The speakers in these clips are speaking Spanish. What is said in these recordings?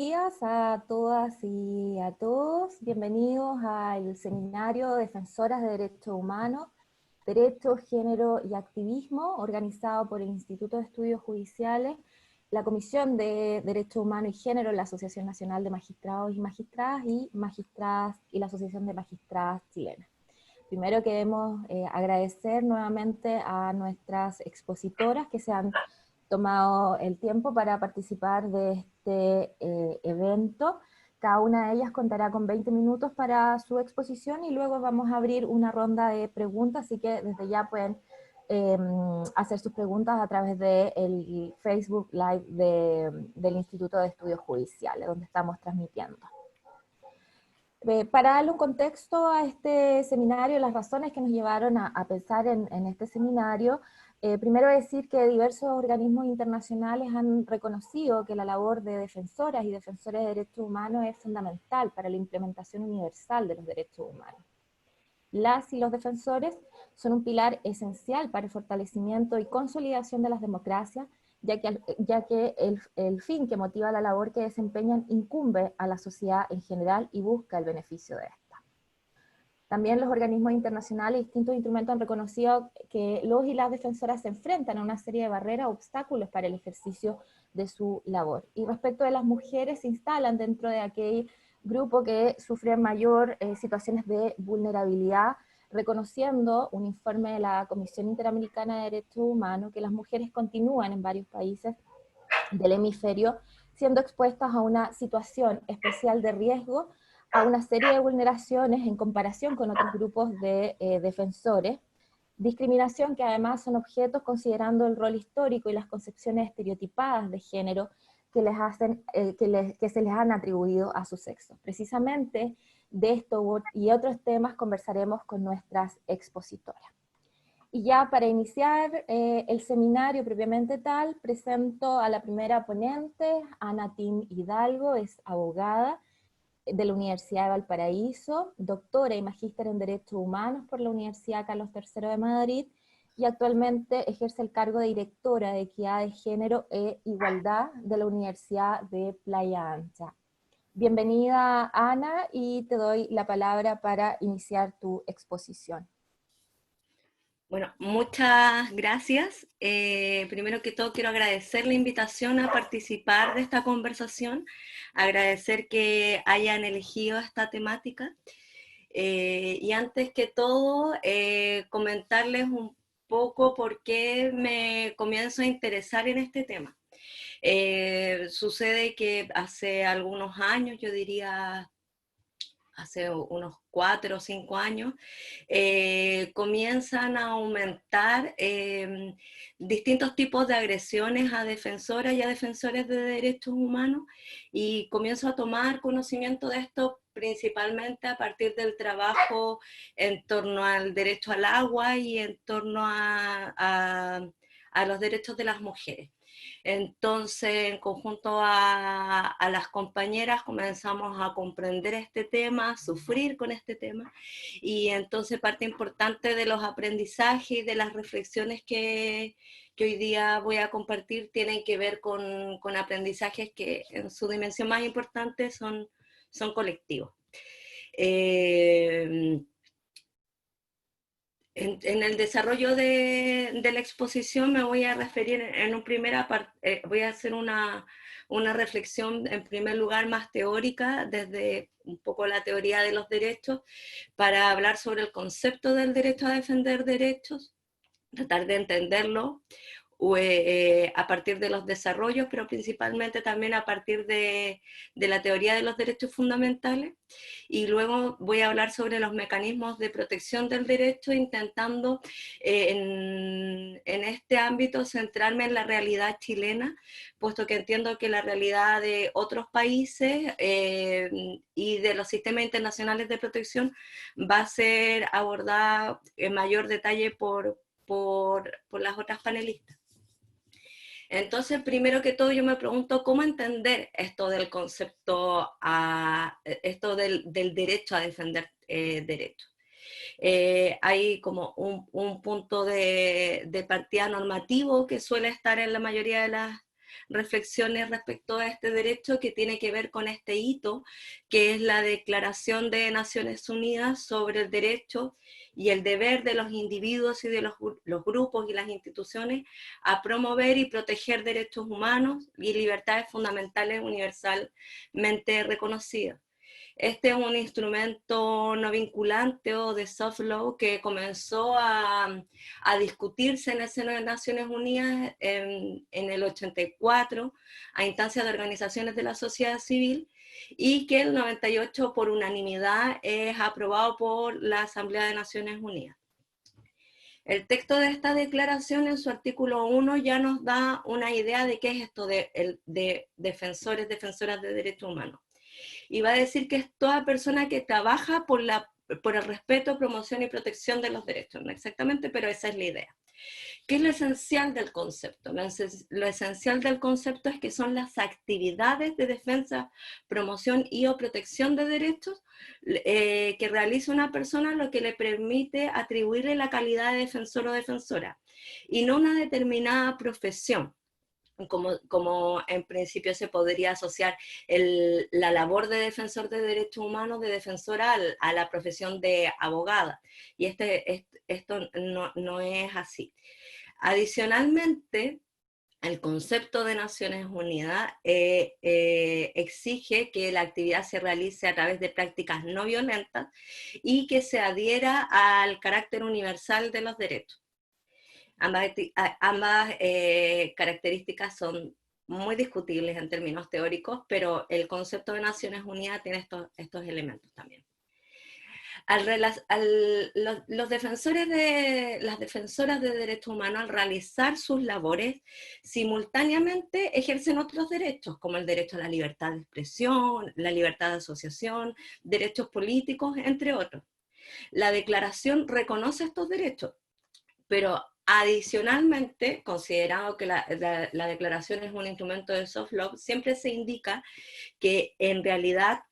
días a todas y a todos. Bienvenidos al seminario Defensoras de Derechos Humanos, Derecho, Género y Activismo, organizado por el Instituto de Estudios Judiciales, la Comisión de Derechos Humanos y Género, la Asociación Nacional de Magistrados y Magistradas y la Asociación de Magistradas Chilenas. Primero queremos agradecer nuevamente a nuestras expositoras que se han tomado el tiempo para participar de este evento. Cada una de ellas contará con 20 minutos para su exposición y luego vamos a abrir una ronda de preguntas, así que desde ya pueden hacer sus preguntas a través del Facebook Live del Instituto de Estudios Judiciales, donde estamos transmitiendo. Para darle un contexto a este seminario, las razones que nos llevaron a pensar en este seminario, primero decir que diversos organismos internacionales han reconocido que la labor de defensoras y defensores de derechos humanos es fundamental para la implementación universal de los derechos humanos. Las y los defensores son un pilar esencial para el fortalecimiento y consolidación de las democracias, ya que el fin que motiva la labor que desempeñan incumbe a la sociedad en general y busca el beneficio de esta. También los organismos internacionales y distintos instrumentos han reconocido que los y las defensoras se enfrentan a una serie de barreras o obstáculos para el ejercicio de su labor. Y respecto de las mujeres, se instalan dentro de aquel grupo que sufre mayor situaciones de vulnerabilidad, reconociendo un informe de la Comisión Interamericana de Derechos Humanos que las mujeres continúan en varios países del hemisferio siendo expuestas a una situación especial de riesgo, a una serie de vulneraciones en comparación con otros grupos de defensores, discriminación que además son objetos considerando el rol histórico y las concepciones estereotipadas de género que, que se les han atribuido a su sexo. Precisamente de esto y otros temas conversaremos con nuestras expositoras. Y ya para iniciar el seminario propiamente tal, presento a la primera ponente, Ana Tim Hidalgo, es abogada de la Universidad de Valparaíso, doctora y magíster en Derechos Humanos por la Universidad Carlos III de Madrid, y actualmente ejerce el cargo de directora de Equidad de Género e Igualdad de la Universidad de Playa Ancha. Bienvenida, Ana, y te doy la palabra para iniciar tu exposición. Bueno, muchas gracias. Primero que todo quiero agradecer la invitación a participar de esta conversación, agradecer que hayan elegido esta temática y antes que todo comentarles un poco por qué me comienzo a interesar en este tema. Sucede que hace algunos años, yo diría hace unos 4 o 5 años, comienzan a aumentar distintos tipos de agresiones a defensoras y a defensores de derechos humanos, y comienzo a tomar conocimiento de esto principalmente a partir del trabajo en torno al derecho al agua y en torno a los derechos de las mujeres. Entonces, en conjunto a las compañeras comenzamos a comprender este tema, a sufrir con este tema, y entonces parte importante de los aprendizajes y de las reflexiones que hoy día voy a compartir tienen que ver con aprendizajes que en su dimensión más importante son colectivos. En el desarrollo de la exposición me voy a referir en un voy a hacer una reflexión en primer lugar más teórica, desde un poco la teoría de los derechos, para hablar sobre el concepto del derecho a defender derechos, tratar de entenderlo a partir de los desarrollos, pero principalmente también a partir de la teoría de los derechos fundamentales, y luego voy a hablar sobre los mecanismos de protección del derecho, intentando en este ámbito centrarme en la realidad chilena, puesto que entiendo que la realidad de otros países y de los sistemas internacionales de protección va a ser abordada en mayor detalle por las otras panelistas. Entonces, primero que todo, yo me pregunto cómo entender esto del concepto, esto del derecho a defender derechos. Hay como un punto de partida normativo que suele estar en la mayoría reflexiones respecto a este derecho, que tiene que ver con este hito, que es la Declaración de Naciones Unidas sobre el derecho y el deber de los individuos y de los grupos y las instituciones a promover y proteger derechos humanos y libertades fundamentales universalmente reconocidas. Este es un instrumento no vinculante o de soft law que comenzó a discutirse en el seno de Naciones Unidas en el 84 a instancias de organizaciones de la sociedad civil, y que el 98 por unanimidad es aprobado por la Asamblea de Naciones Unidas. El texto de esta declaración en su artículo 1 ya nos da una idea de qué es esto de defensores, defensoras de derechos humanos. Y va a decir que es toda persona que trabaja por el respeto, promoción y protección de los derechos, no exactamente, pero esa es la idea. ¿Qué es lo esencial del concepto? Lo esencial del concepto es que son las actividades de defensa, promoción y o protección de derechos que realiza una persona, lo que le permite atribuirle la calidad de defensor o defensora, y no una determinada profesión. Como en principio se podría asociar la labor de defensor de derechos humanos, de defensora, a la profesión de abogada. Y esto no es así. Adicionalmente, el concepto de Naciones Unidas exige que la actividad se realice a través de prácticas no violentas y que se adhiera al carácter universal de los derechos. Ambas características son muy discutibles en términos teóricos, pero el concepto de Naciones Unidas tiene estos elementos también. Las defensoras de derechos humanos, al realizar sus labores, simultáneamente ejercen otros derechos, como el derecho a la libertad de expresión, la libertad de asociación, derechos políticos, entre otros. La declaración reconoce estos derechos, pero adicionalmente, considerado que la declaración es un instrumento de soft law, siempre se indica que en realidad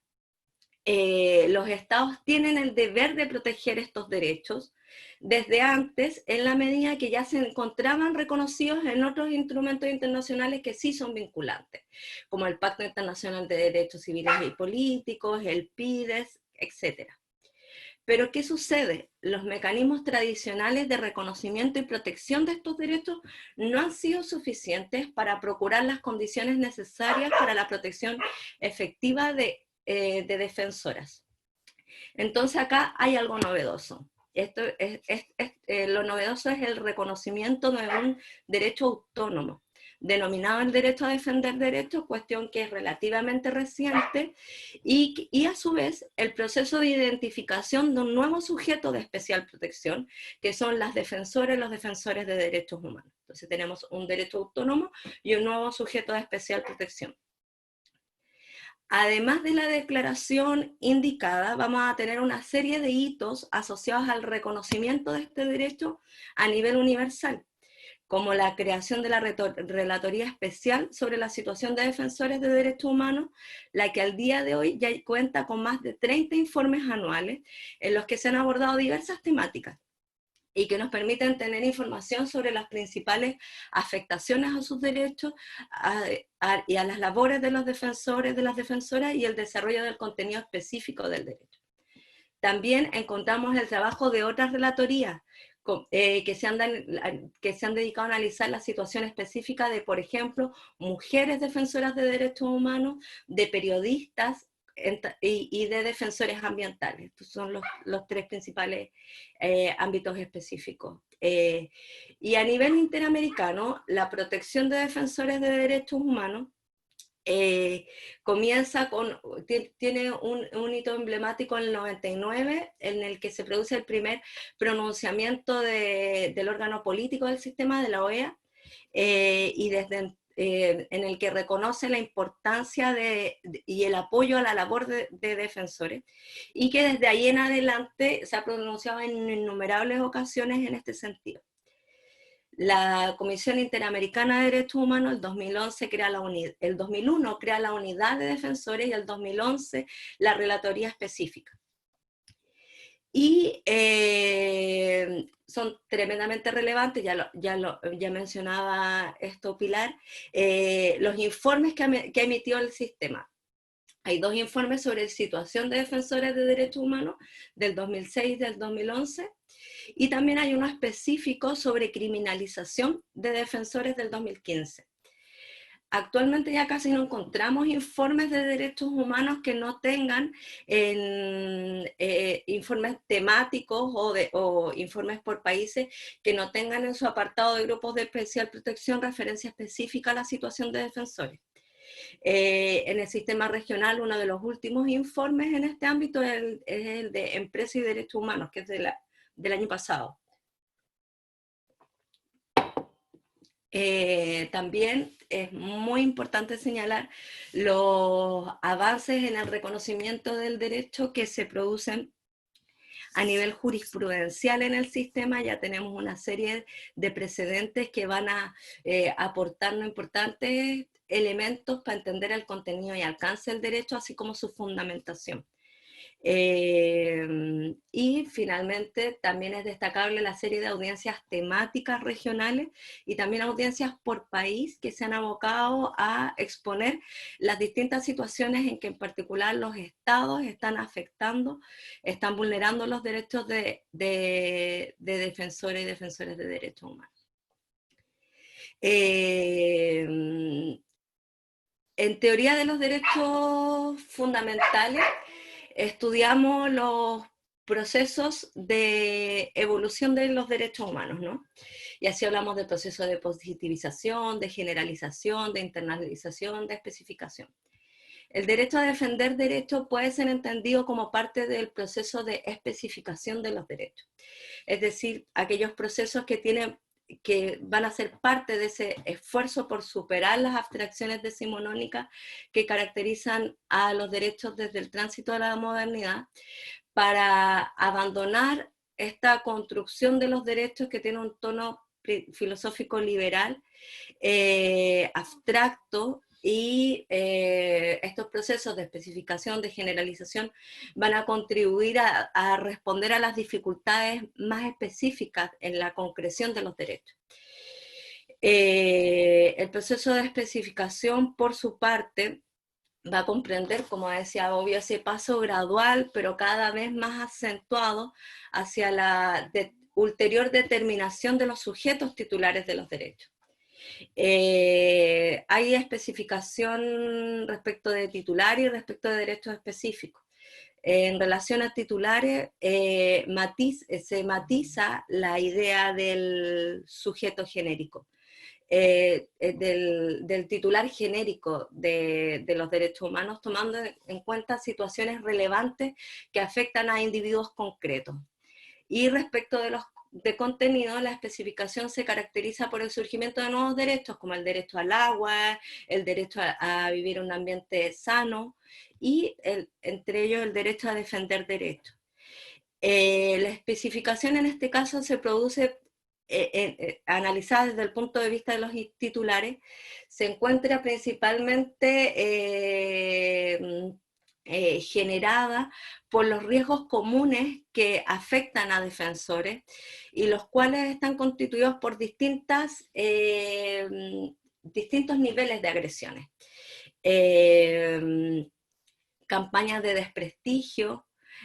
los estados tienen el deber de proteger estos derechos desde antes, en la medida que ya se encontraban reconocidos en otros instrumentos internacionales que sí son vinculantes, como el Pacto Internacional de Derechos Civiles y Políticos, el PIDES, etc. Pero ¿qué sucede? Los mecanismos tradicionales de reconocimiento y protección de estos derechos no han sido suficientes para procurar las condiciones necesarias para la protección efectiva de defensoras. Entonces acá hay algo novedoso. Lo novedoso es el reconocimiento de un derecho autónomo, denominado el derecho a defender derechos, cuestión que es relativamente reciente, y a su vez el proceso de identificación de un nuevo sujeto de especial protección, que son las defensoras y los defensores de derechos humanos. Entonces tenemos un derecho autónomo y un nuevo sujeto de especial protección. Además de la declaración indicada, vamos a tener una serie de hitos asociados al reconocimiento de este derecho a nivel universal, como la creación de la Relatoría Especial sobre la situación de defensores de derechos humanos, la que al día de hoy ya cuenta con más de 30 informes anuales en los que se han abordado diversas temáticas y que nos permiten tener información sobre las principales afectaciones a sus derechos y a las labores de los defensores, de las defensoras, y el desarrollo del contenido específico del derecho. También encontramos el trabajo de otras relatorías que se han dedicado a analizar la situación específica de, por ejemplo, mujeres defensoras de derechos humanos, de periodistas y de defensores ambientales. Estos son los tres principales ámbitos específicos. Y a nivel interamericano, la protección de defensores de derechos humanos tiene un hito emblemático en el 99, en el que se produce el primer pronunciamiento del órgano político del sistema, de la OEA, y en el que reconoce la importancia y el apoyo a la labor de defensores, y que desde ahí en adelante se ha pronunciado en innumerables ocasiones en este sentido. La Comisión Interamericana de Derechos Humanos el 2011 el 2001 crea la Unidad de Defensores, y el 2011 la Relatoría Específica. y son tremendamente relevantes, ya mencionaba esto Pilar, los informes que ha emitido el sistema. Hay 2 informes sobre situación de defensores de derechos humanos, del 2006 y del 2011, y también hay uno específico sobre criminalización de defensores del 2015. Actualmente ya casi no encontramos informes de derechos humanos que no tengan informes temáticos o informes por países que no tengan en su apartado de grupos de especial protección referencia específica a la situación de defensores. En el sistema regional, uno de los últimos informes en este ámbito es el de Empresa y Derechos Humanos, que es del año pasado. También es muy importante señalar los avances en el reconocimiento del derecho que se producen a nivel jurisprudencial en el sistema. Ya tenemos una serie de precedentes que van a aportarnos importantes elementos para entender el contenido y alcance del derecho, así como su fundamentación. Y finalmente también es destacable la serie de audiencias temáticas regionales y también audiencias por país que se han abocado a exponer las distintas situaciones en que en particular los estados están afectando, están vulnerando los derechos de defensores y defensores de derechos humanos. En teoría de los derechos fundamentales, estudiamos los procesos de evolución de los derechos humanos, ¿no? Y así hablamos del proceso de positivización, de generalización, de internalización, de especificación. El derecho a defender derechos puede ser entendido como parte del proceso de especificación de los derechos. Es decir, aquellos procesos que van a ser parte de ese esfuerzo por superar las abstracciones decimonónicas que caracterizan a los derechos desde el tránsito de la modernidad, para abandonar esta construcción de los derechos que tiene un tono filosófico liberal, abstracto, y estos procesos de especificación, de generalización, van a contribuir a responder a las dificultades más específicas en la concreción de los derechos. El proceso de especificación, por su parte, va a comprender, como decía, obvio, ese paso gradual, pero cada vez más acentuado hacia la ulterior determinación de los sujetos titulares de los derechos. Hay especificación respecto de titular y respecto de derechos específicos. En relación a titulares, se matiza la idea del sujeto genérico, del titular genérico de los derechos humanos, tomando en cuenta situaciones relevantes que afectan a individuos concretos. Y respecto de contenido, la especificación se caracteriza por el surgimiento de nuevos derechos, como el derecho al agua, el derecho a vivir en un ambiente sano, y entre ellos el derecho a defender derechos. La especificación en este caso se produce, analizada desde el punto de vista de los titulares, se encuentra principalmente generada por los riesgos comunes que afectan a defensores y los cuales están constituidos por distintos niveles de agresiones. Campañas de desprestigio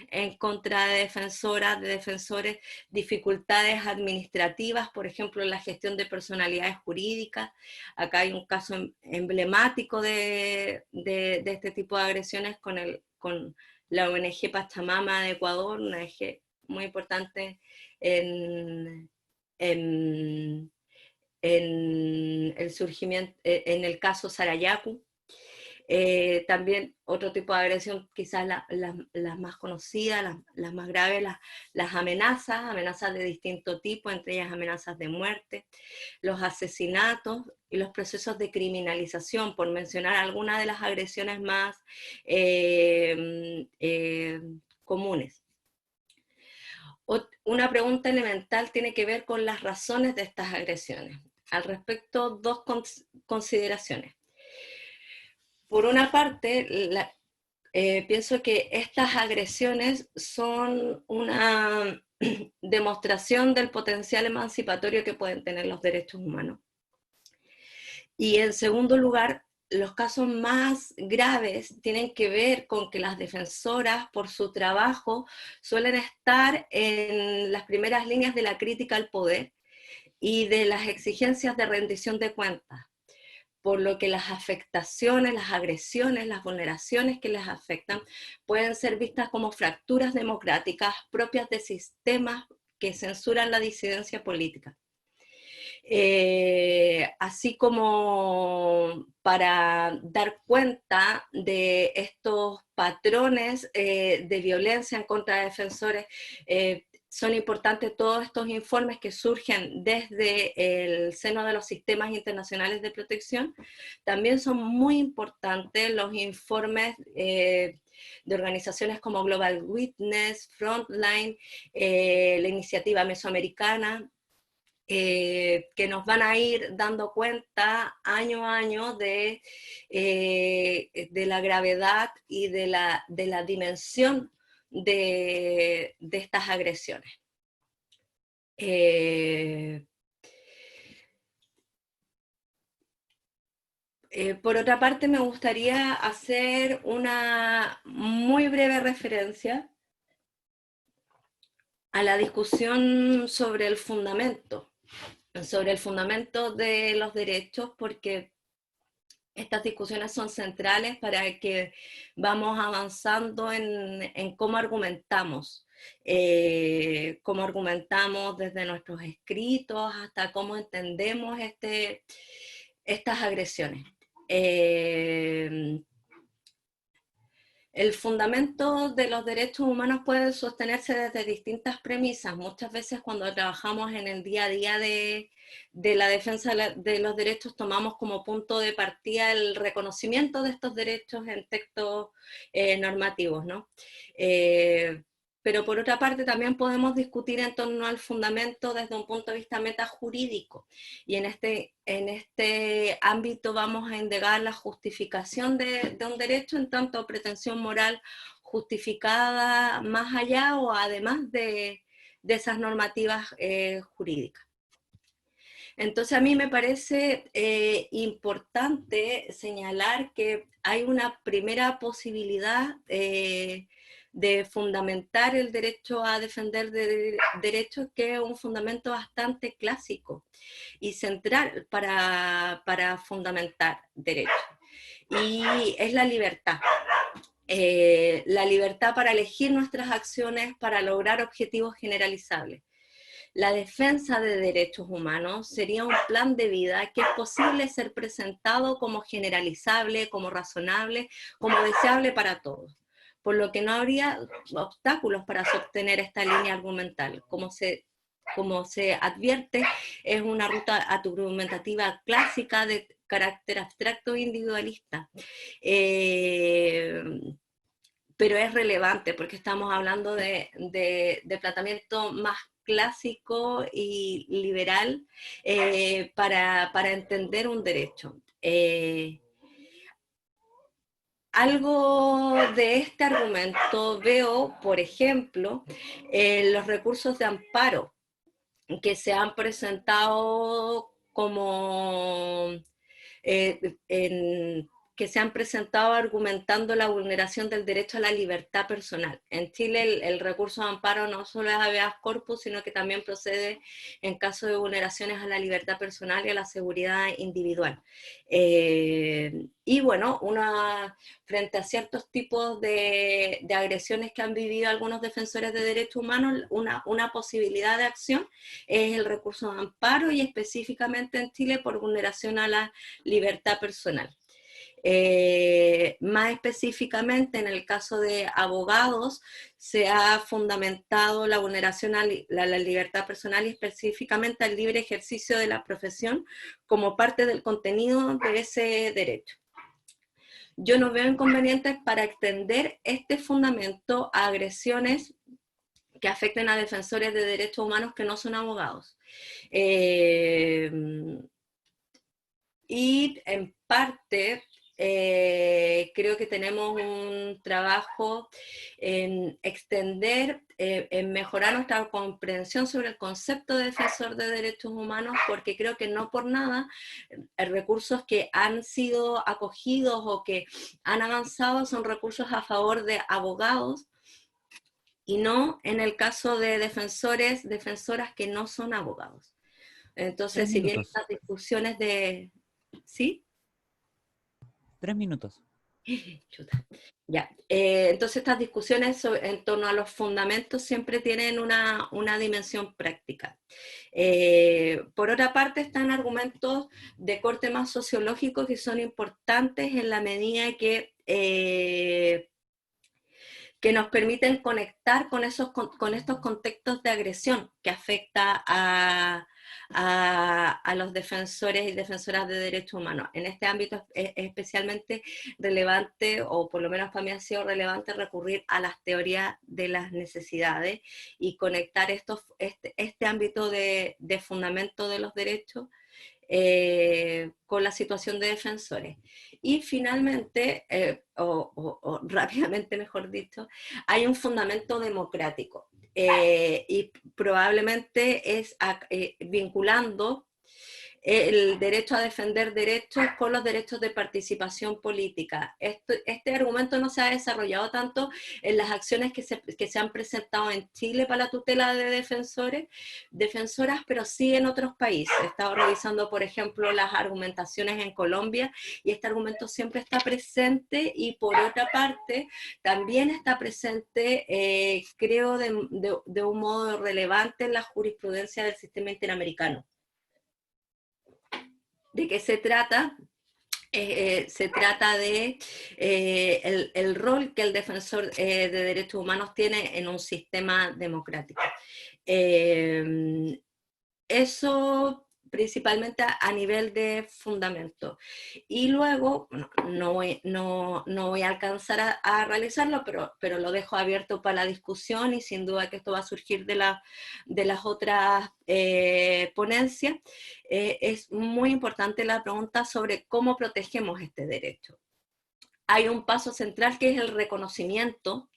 en contra de defensoras, de defensores, dificultades administrativas, por ejemplo, en la gestión de personalidades jurídicas. Acá hay un caso emblemático de este tipo de agresiones con la ONG Pachamama de Ecuador, una ONG muy importante en el surgimiento, en el caso Sarayaku. También otro tipo de agresión, quizás las más conocidas, las más graves, las amenazas de distinto tipo, entre ellas amenazas de muerte, los asesinatos y los procesos de criminalización, por mencionar algunas de las agresiones más comunes. Una pregunta elemental tiene que ver con las razones de estas agresiones. Al respecto, 2 consideraciones. Por una parte, pienso que estas agresiones son una demostración del potencial emancipatorio que pueden tener los derechos humanos. Y en segundo lugar, los casos más graves tienen que ver con que las defensoras, por su trabajo, suelen estar en las primeras líneas de la crítica al poder y de las exigencias de rendición de cuentas, por lo que las afectaciones, las agresiones, las vulneraciones que les afectan pueden ser vistas como fracturas democráticas propias de sistemas que censuran la disidencia política. Así como para dar cuenta de estos patrones de violencia en contra de defensores, son importantes todos estos informes que surgen desde el seno de los sistemas internacionales de protección. También son muy importantes los informes de organizaciones como Global Witness, Frontline, la iniciativa mesoamericana, que nos van a ir dando cuenta año a año de la gravedad y de la dimensión de estas agresiones. Por otra parte, me gustaría hacer una muy breve referencia a la discusión sobre el fundamento de los derechos, porque estas discusiones son centrales para que vamos avanzando en cómo argumentamos desde nuestros escritos hasta cómo entendemos estas agresiones. El fundamento de los derechos humanos puede sostenerse desde distintas premisas. Muchas veces cuando trabajamos en el día a día de la defensa de los derechos, tomamos como punto de partida el reconocimiento de estos derechos en textos normativos, ¿no? Pero por otra parte también podemos discutir en torno al fundamento desde un punto de vista metajurídico, y en este ámbito vamos a indagar la justificación de un derecho en tanto pretensión moral justificada más allá o además de esas normativas jurídicas. Entonces a mí me parece importante señalar que hay una primera posibilidad de fundamentar el derecho a defender derechos, que es un fundamento bastante clásico y central para fundamentar derechos, y es la libertad. La libertad para elegir nuestras acciones para lograr objetivos generalizables. La defensa de derechos humanos sería un plan de vida que es posible ser presentado como generalizable, como razonable, como deseable para todos, por lo que no habría obstáculos para sostener esta línea argumental. Como se advierte, es una ruta argumentativa clásica de carácter abstracto e individualista. Pero es relevante porque estamos hablando de planteamiento más clásico y liberal para entender un derecho. Algo de este argumento veo, por ejemplo, los recursos de amparo que se han presentado que se han presentado argumentando la vulneración del derecho a la libertad personal. En Chile el recurso de amparo no solo es habeas corpus, sino que también procede en caso de vulneraciones a la libertad personal y a la seguridad individual. Y bueno, frente a ciertos tipos de agresiones que han vivido algunos defensores de derechos humanos, una posibilidad de acción es el recurso de amparo, y específicamente en Chile por vulneración a la libertad personal. Más específicamente en el caso de abogados se ha fundamentado la vulneración a la libertad personal y específicamente al libre ejercicio de la profesión como parte del contenido de ese derecho. Yo no veo inconvenientes para extender este fundamento a agresiones que afecten a defensores de derechos humanos que no son abogados. Y en parte creo que tenemos un trabajo en extender, en mejorar nuestra comprensión sobre el concepto de defensor de derechos humanos, porque creo que no por nada recursos que han sido acogidos o que han avanzado son recursos a favor de abogados, y no en el caso de defensores, defensoras que no son abogados. Tres Entonces, si bien minutos. estas discusiones de... ¿Sí? 3 minutos. Chuta. Ya. Entonces estas discusiones en torno a los fundamentos siempre tienen una dimensión práctica. Por otra parte, están argumentos de corte más sociológico que son importantes en la medida que nos permiten conectar con estos contextos de agresión que afecta a los defensores y defensoras de derechos humanos. En este ámbito es especialmente relevante, o por lo menos para mí ha sido relevante, recurrir a las teorías de las necesidades y conectar este ámbito de fundamento de los derechos con la situación de defensores. Y finalmente, o rápidamente mejor dicho, hay un fundamento democrático, y probablemente es vinculando el derecho a defender derechos con los derechos de participación política. Este argumento no se ha desarrollado tanto en las acciones que se han presentado en Chile para la tutela de defensoras, pero sí en otros países. He estado revisando, por ejemplo, las argumentaciones en Colombia, y este argumento siempre está presente, y por otra parte, también está presente, creo, de un modo relevante en la jurisprudencia del sistema interamericano. ¿De qué se trata? Se trata de el rol que el defensor de derechos humanos tiene en un sistema democrático. Eso principalmente a nivel de fundamento. Y luego, bueno, no voy a alcanzar a realizarlo, pero lo dejo abierto para la discusión, y sin duda que esto va a surgir de las otras ponencias. Es muy importante la pregunta sobre cómo protegemos este derecho. Hay un paso central que es el reconocimiento,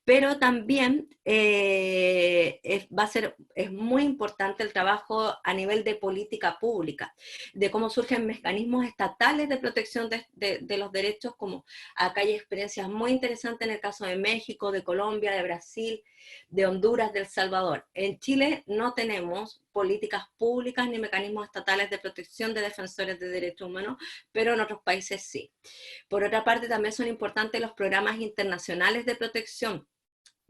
pero también es muy importante el trabajo a nivel de política pública, de cómo surgen mecanismos estatales de protección de los derechos, como acá hay experiencias muy interesantes en el caso de México, de Colombia, de Brasil, de Honduras, de El Salvador. En Chile no tenemos políticas públicas ni mecanismos estatales de protección de defensores de derechos humanos, pero en otros países sí. Por otra parte, también son importantes los programas internacionales de protección,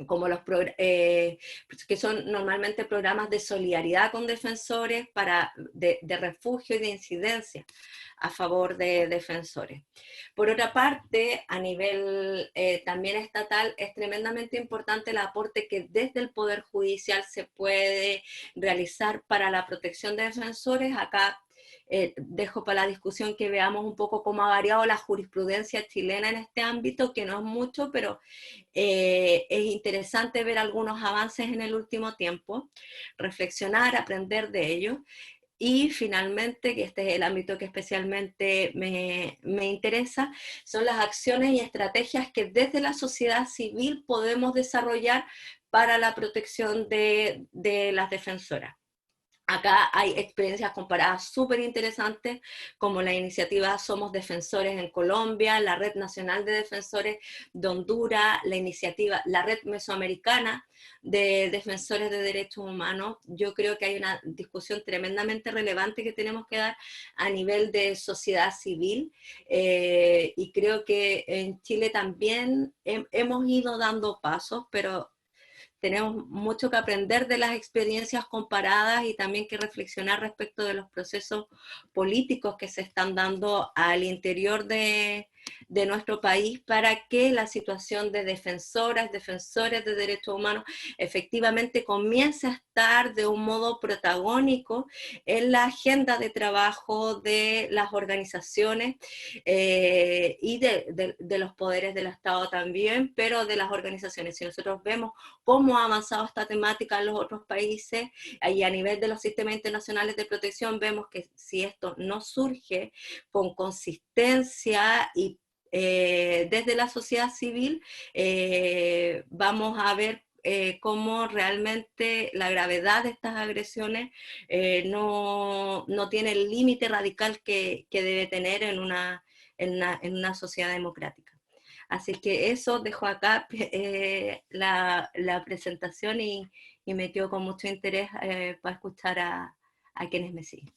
como que son normalmente programas de solidaridad con defensores, de refugio y de incidencia a favor de defensores. Por otra parte, a nivel también estatal, es tremendamente importante el aporte que desde el Poder Judicial se puede realizar para la protección de defensores. Acá dejo para la discusión que veamos un poco cómo ha variado la jurisprudencia chilena en este ámbito, que no es mucho, pero es interesante ver algunos avances en el último tiempo, reflexionar, aprender de ellos. Y finalmente, que este es el ámbito que especialmente me interesa, son las acciones y estrategias que desde la sociedad civil podemos desarrollar para la protección de las defensoras. Acá hay experiencias comparadas súper interesantes, como la iniciativa Somos Defensores en Colombia, la Red Nacional de Defensores de Honduras, la Red Mesoamericana de Defensores de Derechos Humanos. Yo creo que hay una discusión tremendamente relevante que tenemos que dar a nivel de sociedad civil, y creo que en Chile también hemos ido dando pasos, pero tenemos mucho que aprender de las experiencias comparadas, y también que reflexionar respecto de los procesos políticos que se están dando al interior de de nuestro país para que la situación de defensoras, defensores de derechos humanos efectivamente comience a estar de un modo protagónico en la agenda de trabajo de las organizaciones y de los poderes del Estado también, pero de las organizaciones. Si nosotros vemos cómo ha avanzado esta temática en los otros países y a nivel de los sistemas internacionales de protección, vemos que si esto no surge con consistencia y desde la sociedad civil, vamos a ver cómo realmente la gravedad de estas agresiones no tiene el límite radical que debe tener en una sociedad democrática. Así que eso dejo acá la presentación y me quedo con mucho interés para escuchar a quienes me siguen.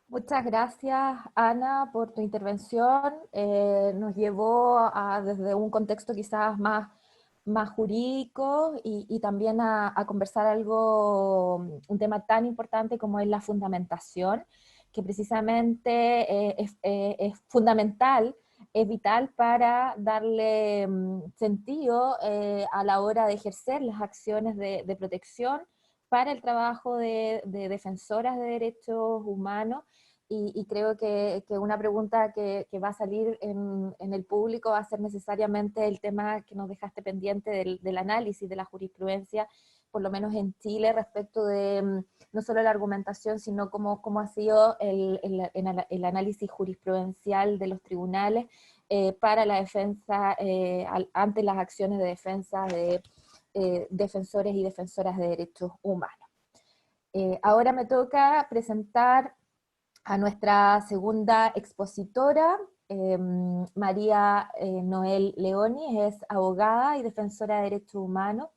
Muchas gracias, Ana, por tu intervención. Nos llevó desde un contexto quizás más jurídico y también a conversar un tema tan importante como es la fundamentación, que precisamente es fundamental, es vital para darle sentido a la hora de ejercer las acciones de protección para el trabajo de defensoras de derechos humanos. Y creo que una pregunta que va a salir en el público va a ser necesariamente el tema que nos dejaste pendiente del análisis de la jurisprudencia, por lo menos en Chile, respecto de no solo la argumentación, sino cómo ha sido el análisis jurisprudencial de los tribunales para la defensa, ante las acciones de defensa de defensores y defensoras de derechos humanos. Ahora me toca presentar a nuestra segunda expositora, María Noel Leoni. Es abogada y defensora de derechos humanos,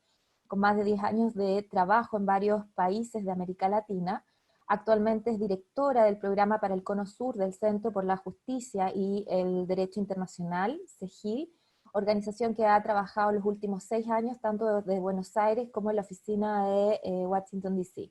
con más de 10 años de trabajo en varios países de América Latina. Actualmente es directora del programa para el Cono Sur del Centro por la Justicia y el Derecho Internacional, CEGIL, organización que ha trabajado los últimos 6 años tanto desde Buenos Aires como en la oficina de Washington, D.C.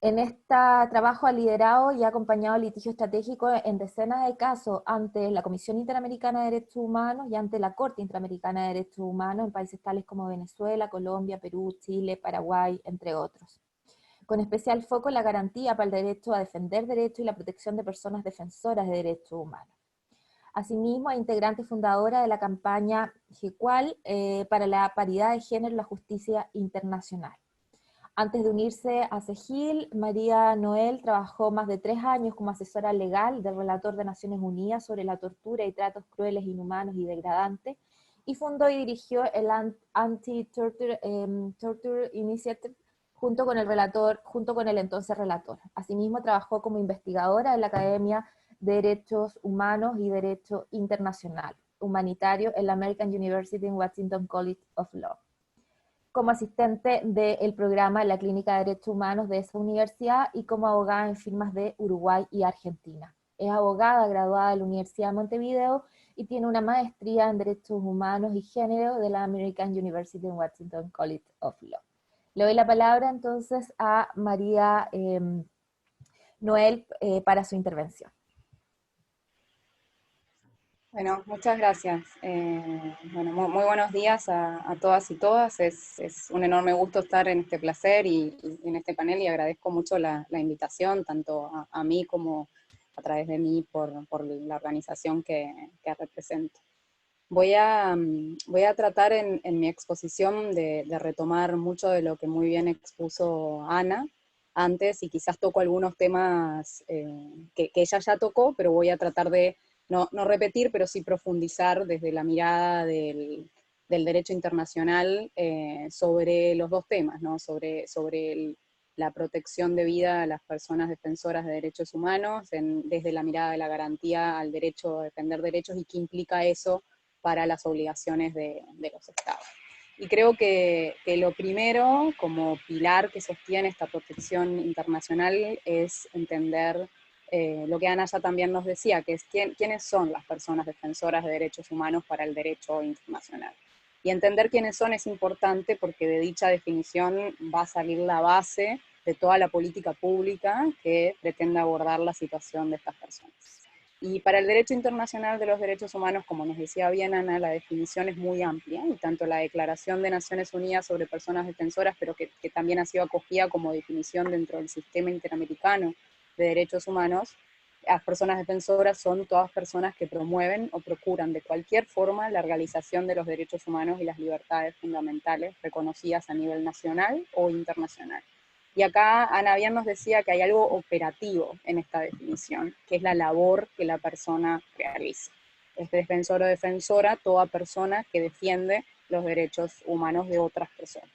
En este trabajo ha liderado y ha acompañado el litigio estratégico en decenas de casos ante la Comisión Interamericana de Derechos Humanos y ante la Corte Interamericana de Derechos Humanos en países tales como Venezuela, Colombia, Perú, Chile, Paraguay, entre otros. Con especial foco en la garantía para el derecho a defender derechos y la protección de personas defensoras de derechos humanos. Asimismo, es integrante fundadora de la campaña GECUAL para la paridad de género y la justicia internacional. Antes de unirse a CEGIL, María Noel trabajó más de 3 años como asesora legal del relator de Naciones Unidas sobre la tortura y tratos crueles, inhumanos y degradantes, y fundó y dirigió el Anti-Torture Torture Initiative junto con el entonces relator. Asimismo, trabajó como investigadora en la Academia de Derechos Humanos y Derecho Internacional Humanitario en la American University en Washington College of Law, como asistente del programa en la Clínica de Derechos Humanos de esa universidad y como abogada en firmas de Uruguay y Argentina. Es abogada graduada de la Universidad de Montevideo y tiene una maestría en Derechos Humanos y Género de la American University en Washington College of Law. Le doy la palabra entonces a María Noel para su intervención. Bueno, muchas gracias. Bueno, muy buenos días a todas y todas. Es un enorme gusto estar en este placer y en este panel, y agradezco mucho la invitación, tanto a mí como a través de mí por la organización que represento. Voy a tratar en mi exposición de retomar mucho de lo que muy bien expuso Ana antes, y quizás toco algunos temas que ella ya tocó, pero voy a tratar de no repetir, pero sí profundizar desde la mirada del derecho internacional sobre los dos temas, ¿no? Sobre la protección de vida a las personas defensoras de derechos humanos, desde la mirada de la garantía al derecho a defender derechos, y qué implica eso para las obligaciones de los estados. Y creo que lo primero, como pilar que sostiene esta protección internacional, es entender lo que Ana ya también nos decía, que es quiénes son las personas defensoras de derechos humanos para el derecho internacional. Y entender quiénes son es importante porque de dicha definición va a salir la base de toda la política pública que pretende abordar la situación de estas personas. Y para el derecho internacional de los derechos humanos, como nos decía bien Ana, la definición es muy amplia, y tanto la Declaración de Naciones Unidas sobre Personas Defensoras, pero que también ha sido acogida como definición dentro del sistema interamericano de derechos humanos, las personas defensoras son todas personas que promueven o procuran de cualquier forma la realización de los derechos humanos y las libertades fundamentales reconocidas a nivel nacional o internacional. Y acá Ana bien nos decía que hay algo operativo en esta definición, que es la labor que la persona realiza. Es defensor o defensora toda persona que defiende los derechos humanos de otras personas.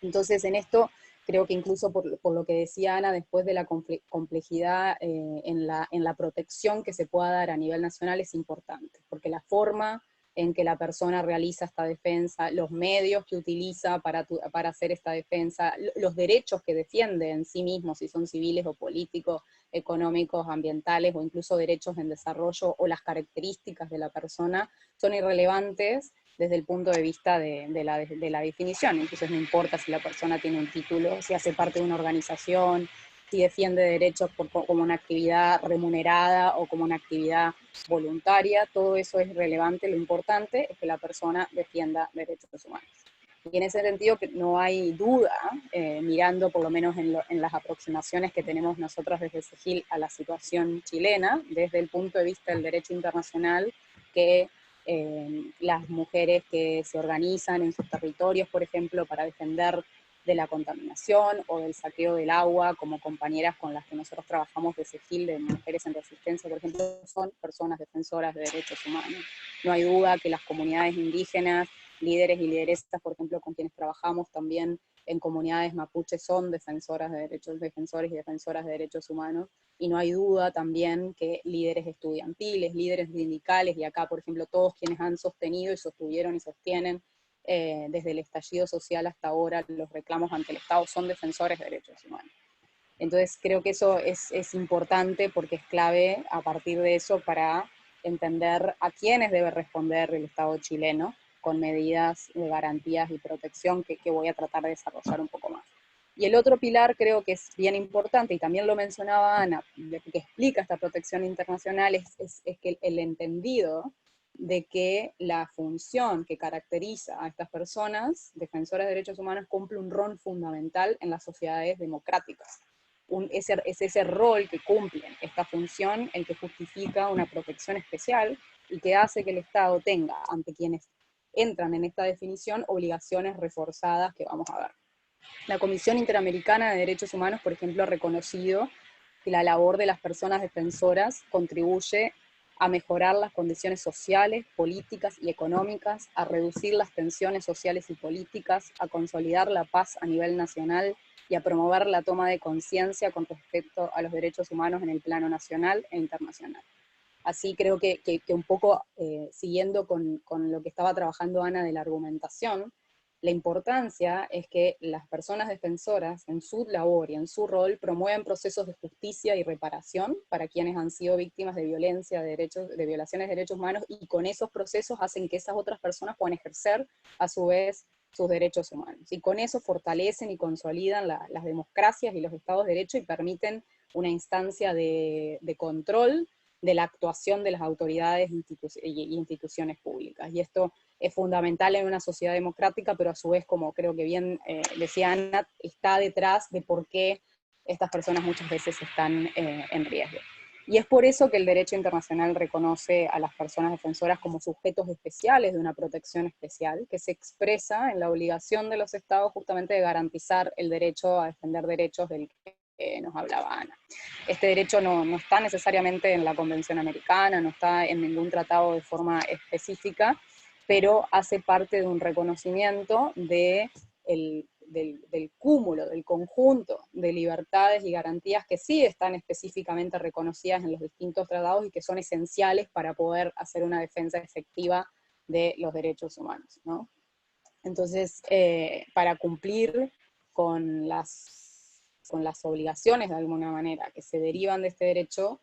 Entonces, en esto creo que incluso por lo que decía Ana, después de la complejidad en la protección que se pueda dar a nivel nacional es importante, porque la forma en que la persona realiza esta defensa, los medios que utiliza para hacer esta defensa, los derechos que defiende en sí mismo, si son civiles o políticos, económicos, ambientales, o incluso derechos en desarrollo, o las características de la persona, son irrelevantes desde el punto de vista de la definición. Entonces no importa si la persona tiene un título, si hace parte de una organización, si defiende derechos como una actividad remunerada o como una actividad voluntaria, todo eso es relevante. Lo importante es que la persona defienda derechos humanos. Y en ese sentido que no hay duda, mirando por lo menos en las aproximaciones que tenemos nosotros desde SEGIL a la situación chilena, desde el punto de vista del derecho internacional, que las mujeres que se organizan en sus territorios, por ejemplo, para defender de la contaminación o del saqueo del agua, como compañeras con las que nosotros trabajamos de SEGIL, de Mujeres en Resistencia, por ejemplo, son personas defensoras de derechos humanos. No hay duda que las comunidades indígenas, líderes y lideresas, por ejemplo, con quienes trabajamos también en comunidades mapuches, son defensores y defensoras de derechos humanos, y no hay duda también que líderes estudiantiles, líderes sindicales, y acá, por ejemplo, todos quienes han sostenido y sostuvieron y sostienen desde el estallido social hasta ahora los reclamos ante el Estado son defensores de derechos humanos. Entonces creo que eso es importante porque es clave a partir de eso para entender a quiénes debe responder el Estado chileno con medidas de garantías y protección que voy a tratar de desarrollar un poco más. Y el otro pilar creo que es bien importante, y también lo mencionaba Ana, que explica esta protección internacional, es que el entendido de que la función que caracteriza a estas personas, defensoras de derechos humanos, cumple un rol fundamental en las sociedades democráticas. Es ese rol que cumplen, esta función, el que justifica una protección especial y que hace que el Estado tenga, ante quienes entran en esta definición, obligaciones reforzadas que vamos a ver. La Comisión Interamericana de Derechos Humanos, por ejemplo, ha reconocido que la labor de las personas defensoras contribuye a mejorar las condiciones sociales, políticas y económicas, a reducir las tensiones sociales y políticas, a consolidar la paz a nivel nacional y a promover la toma de conciencia con respecto a los derechos humanos en el plano nacional e internacional. Así creo que un poco siguiendo con lo que estaba trabajando Ana de la argumentación, la importancia es que las personas defensoras en su labor y en su rol promueven procesos de justicia y reparación para quienes han sido víctimas de violencia, de violaciones de derechos humanos, y con esos procesos hacen que esas otras personas puedan ejercer a su vez sus derechos humanos. Y con eso fortalecen y consolidan las democracias y los estados de derecho y permiten una instancia de control de la actuación de las autoridades y instituciones públicas. Y esto es fundamental en una sociedad democrática, pero a su vez, como creo que bien decía Ana, está detrás de por qué estas personas muchas veces están en riesgo. Y es por eso que el derecho internacional reconoce a las personas defensoras como sujetos especiales de una protección especial, que se expresa en la obligación de los estados justamente de garantizar el derecho a defender derechos del que nos hablaba Ana. Este derecho no está necesariamente en la Convención Americana, no está en ningún tratado de forma específica, pero hace parte de un reconocimiento del cúmulo, del conjunto de libertades y garantías que sí están específicamente reconocidas en los distintos tratados y que son esenciales para poder hacer una defensa efectiva de los derechos humanos, ¿no? Entonces, para cumplir con las obligaciones de alguna manera que se derivan de este derecho,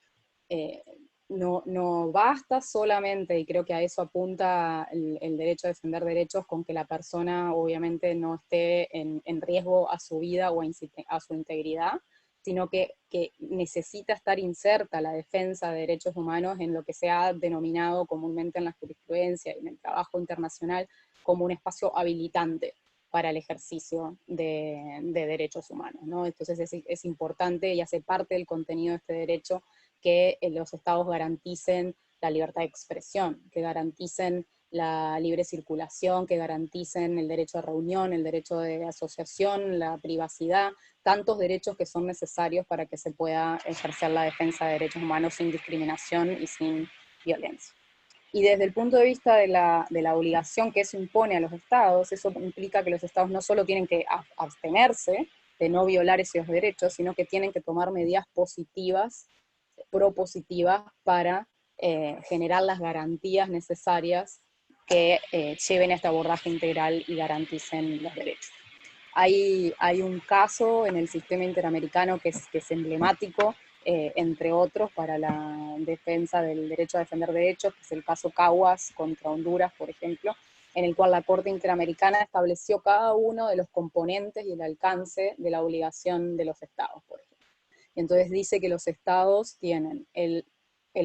no basta solamente, y creo que a eso apunta el derecho a defender derechos, con que la persona obviamente no esté en riesgo a su vida o a su integridad, sino que necesita estar inserta la defensa de derechos humanos en lo que se ha denominado comúnmente en la jurisprudencia y en el trabajo internacional como un espacio habilitante para el ejercicio de derechos humanos, ¿no? Entonces es importante y hace parte del contenido de este derecho que los estados garanticen la libertad de expresión, que garanticen la libre circulación, que garanticen el derecho a reunión, el derecho de asociación, la privacidad, tantos derechos que son necesarios para que se pueda ejercer la defensa de derechos humanos sin discriminación y sin violencia. Y desde el punto de vista de la obligación que eso impone a los estados, eso implica que los estados no solo tienen que abstenerse de no violar esos derechos, sino que tienen que tomar medidas positivas, propositivas, para generar las garantías necesarias que lleven a este abordaje integral y garanticen los derechos. Hay un caso en el sistema interamericano que es emblemático, entre otros, para la defensa del derecho a defender derechos, que es el caso Caguas contra Honduras, por ejemplo, en el cual la Corte Interamericana estableció cada uno de los componentes y el alcance de la obligación de los estados, por ejemplo. Y entonces dice que los estados tienen el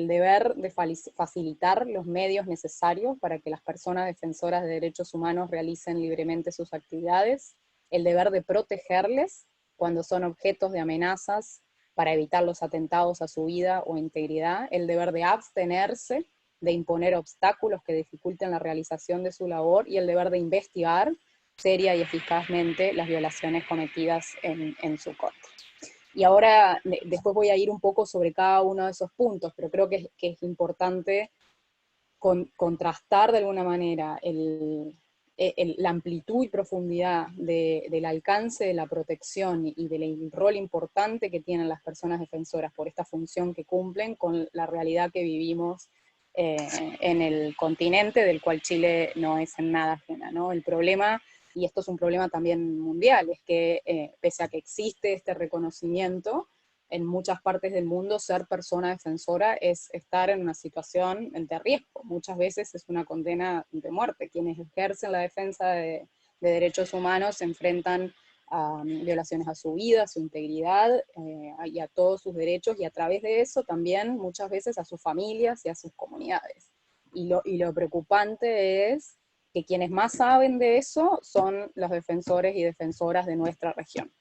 deber de facilitar los medios necesarios para que las personas defensoras de derechos humanos realicen libremente sus actividades, el deber de protegerles cuando son objetos de amenazas para evitar los atentados a su vida o integridad, el deber de abstenerse de imponer obstáculos que dificulten la realización de su labor, y el deber de investigar seria y eficazmente las violaciones cometidas en su corte. Y ahora, después voy a ir un poco sobre cada uno de esos puntos, pero creo que es importante contrastar de alguna manera la amplitud y profundidad del alcance de la protección y del rol importante que tienen las personas defensoras por esta función que cumplen con la realidad que vivimos en el continente, del cual Chile no es en nada ajena, ¿no? El problema, y esto es un problema también mundial, es que pese a que existe este reconocimiento, en muchas partes del mundo ser persona defensora es estar en una situación de riesgo. Muchas veces es una condena de muerte. Quienes ejercen la defensa de derechos humanos se enfrentan a violaciones a su vida, a su integridad y a todos sus derechos, y a través de eso también muchas veces a sus familias y a sus comunidades. Y lo preocupante es que quienes más saben de eso son los defensores y defensoras de nuestra región.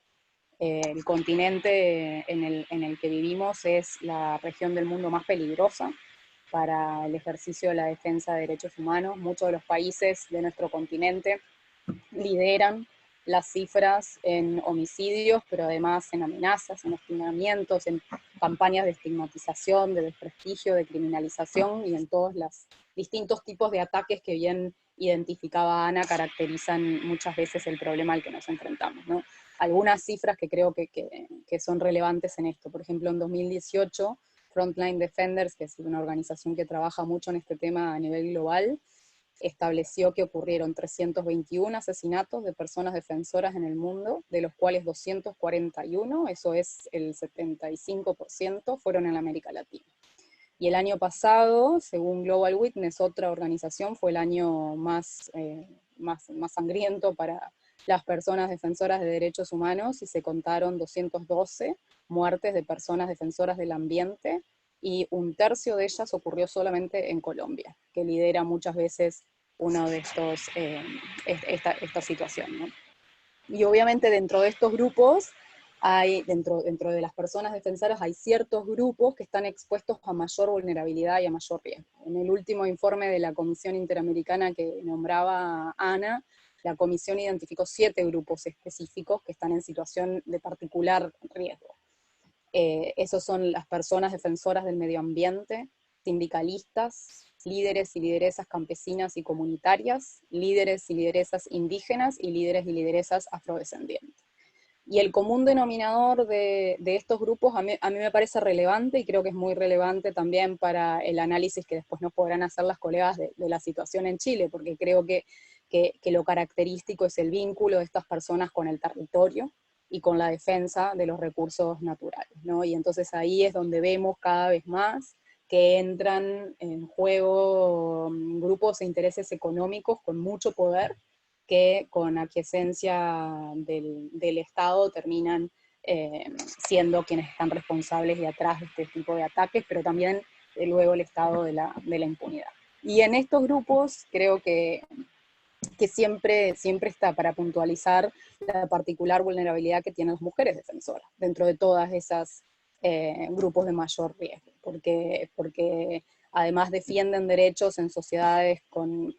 El continente en el que vivimos es la región del mundo más peligrosa para el ejercicio de la defensa de derechos humanos. Muchos de los países de nuestro continente lideran las cifras en homicidios, pero además en amenazas, en hostigamientos, en campañas de estigmatización, de desprestigio, de criminalización, y en todos los distintos tipos de ataques que bien identificaba Ana caracterizan muchas veces el problema al que nos enfrentamos, ¿no? Algunas cifras que creo que son relevantes en esto. Por ejemplo, en 2018, Frontline Defenders, que es una organización que trabaja mucho en este tema a nivel global, estableció que ocurrieron 321 asesinatos de personas defensoras en el mundo, de los cuales 241, eso es el 75%, fueron en América Latina. Y el año pasado, según Global Witness, otra organización, fue el año más sangriento para las personas defensoras de derechos humanos, y se contaron 212 muertes de personas defensoras del ambiente, y un tercio de ellas ocurrió solamente en Colombia, que lidera muchas veces uno de esta situación, ¿no? Y obviamente dentro de estos grupos, dentro de las personas defensoras, hay ciertos grupos que están expuestos a mayor vulnerabilidad y a mayor riesgo. En el último informe de la Comisión Interamericana que nombraba Ana, la Comisión identificó 7 grupos específicos que están en situación de particular riesgo. Esos son las personas defensoras del medio ambiente, sindicalistas, líderes y lideresas campesinas y comunitarias, líderes y lideresas indígenas, y líderes y lideresas afrodescendientes. Y el común denominador de estos grupos a mí me parece relevante, y creo que es muy relevante también para el análisis que después nos podrán hacer las colegas de la situación en Chile, porque creo que lo característico es el vínculo de estas personas con el territorio y con la defensa de los recursos naturales, ¿no? Y entonces ahí es donde vemos cada vez más que entran en juego grupos e intereses económicos con mucho poder, que con aquiescencia del Estado terminan siendo quienes están responsables y atrás de este tipo de ataques, pero también luego el estado de la impunidad. Y en estos grupos creo que siempre está para puntualizar la particular vulnerabilidad que tienen las mujeres defensoras dentro de todas esas grupos de mayor riesgo, porque además defienden derechos en sociedades en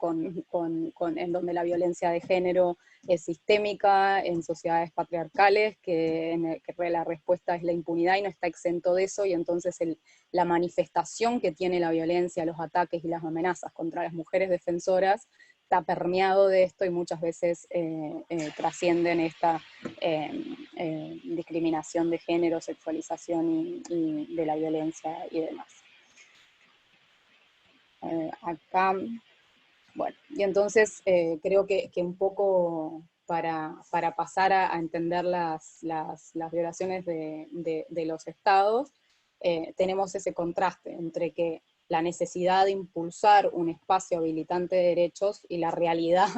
donde la violencia de género es sistémica, en sociedades patriarcales, que la respuesta es la impunidad y no está exento de eso, y entonces la manifestación que tiene la violencia, los ataques y las amenazas contra las mujeres defensoras está permeado de esto y muchas veces trascienden esta discriminación de género, sexualización y de la violencia y demás. Acá, bueno, y entonces creo que un poco para pasar a entender las violaciones de los estados, tenemos ese contraste entre que la necesidad de impulsar un espacio habilitante de derechos y la realidad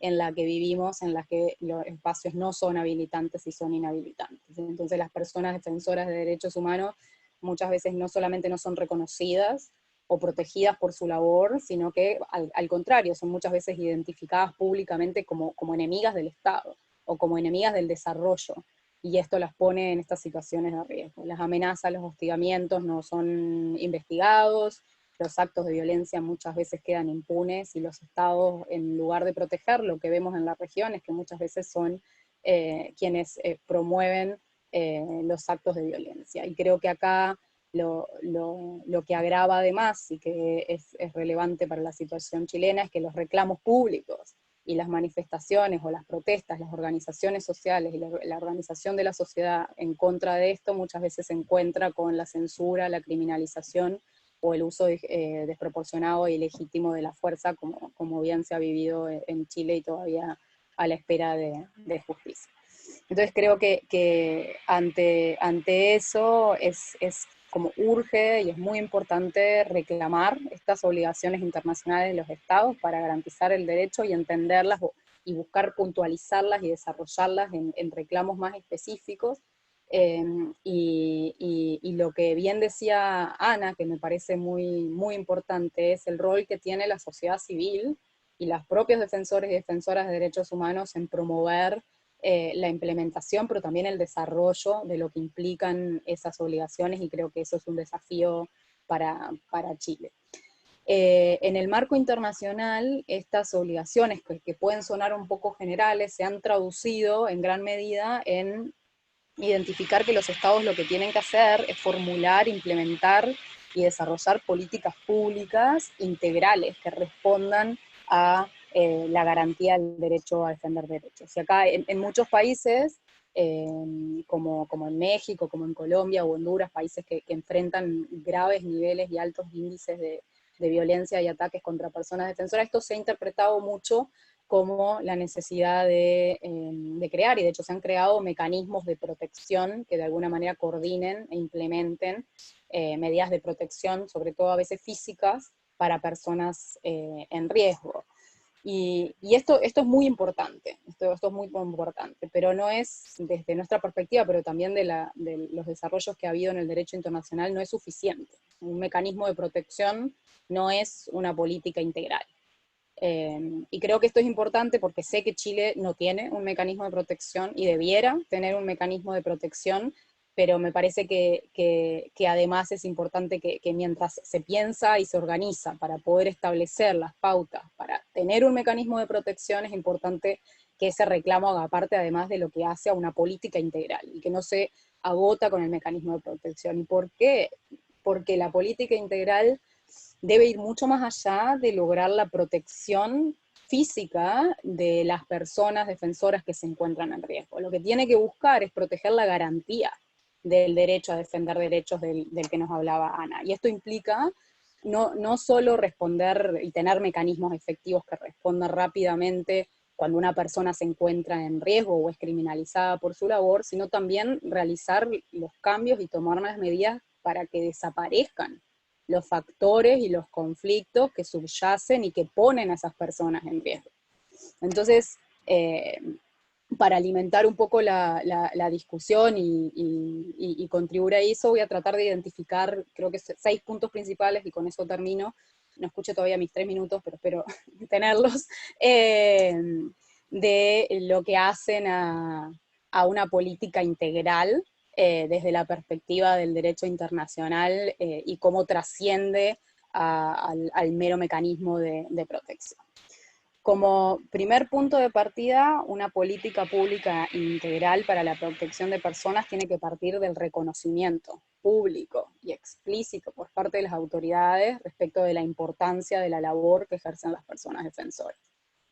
en la que vivimos, en la que los espacios no son habilitantes y son inhabilitantes. Entonces las personas defensoras de derechos humanos muchas veces no solamente no son reconocidas o protegidas por su labor, sino que al contrario, son muchas veces identificadas públicamente como enemigas del Estado, o como enemigas del desarrollo, y esto las pone en estas situaciones de riesgo. Las amenazas, los hostigamientos no son investigados, los actos de violencia muchas veces quedan impunes, y los estados, en lugar de proteger, lo que vemos en la región es que muchas veces son quienes promueven los actos de violencia. Y creo que acá lo que agrava además, y que es relevante para la situación chilena, es que los reclamos públicos y las manifestaciones o las protestas, las organizaciones sociales y la organización de la sociedad en contra de esto muchas veces se encuentra con la censura, la criminalización o el uso desproporcionado e ilegítimo de la fuerza, como bien se ha vivido en Chile y todavía a la espera de justicia. Entonces creo que ante eso es como urge y es muy importante reclamar estas obligaciones internacionales de los estados para garantizar el derecho y entenderlas y buscar puntualizarlas y desarrollarlas en reclamos más específicos. Y lo que bien decía Ana, que me parece muy, muy importante, es el rol que tiene la sociedad civil y las propios defensores y defensoras de derechos humanos en promover la implementación, pero también el desarrollo de lo que implican esas obligaciones, y creo que eso es un desafío para Chile. En el marco internacional, estas obligaciones, que pueden sonar un poco generales, se han traducido en gran medida en identificar que los estados lo que tienen que hacer es formular, implementar y desarrollar políticas públicas integrales que respondan a la garantía del derecho a defender derechos. Y acá en muchos países, como en México, como en Colombia o Honduras, países que enfrentan graves niveles y altos índices de violencia y ataques contra personas defensoras, esto se ha interpretado mucho como la necesidad de crear, y de hecho se han creado mecanismos de protección que de alguna manera coordinen e implementen medidas de protección, sobre todo a veces físicas, para personas en riesgo. Y esto es muy importante, esto es muy importante, pero no es, desde nuestra perspectiva, pero también de los desarrollos que ha habido en el derecho internacional, no es suficiente. Un mecanismo de protección no es una política integral. Y creo que esto es importante porque sé que Chile no tiene un mecanismo de protección y debiera tener un mecanismo de protección, pero me parece que además es importante que mientras se piensa y se organiza para poder establecer las pautas para tener un mecanismo de protección, es importante que ese reclamo haga parte además de lo que hace a una política integral y que no se agota con el mecanismo de protección. ¿Y por qué? Porque la política integral debe ir mucho más allá de lograr la protección física de las personas defensoras que se encuentran en riesgo. Lo que tiene que buscar es proteger la garantía del derecho a defender derechos del que nos hablaba Ana. Y esto implica no solo responder y tener mecanismos efectivos que respondan rápidamente cuando una persona se encuentra en riesgo o es criminalizada por su labor, sino también realizar los cambios y tomar las medidas para que desaparezcan los factores y los conflictos que subyacen y que ponen a esas personas en riesgo. Entonces, para alimentar un poco la discusión y contribuir a eso, voy a tratar de identificar, creo que 6 puntos principales, y con eso termino. No escuché todavía mis 3 minutos, pero espero tenerlos, de lo que hacen a una política integral desde la perspectiva del derecho internacional y cómo trasciende al mero mecanismo de protección. Como primer punto de partida, una política pública integral para la protección de personas tiene que partir del reconocimiento público y explícito por parte de las autoridades respecto de la importancia de la labor que ejercen las personas defensoras.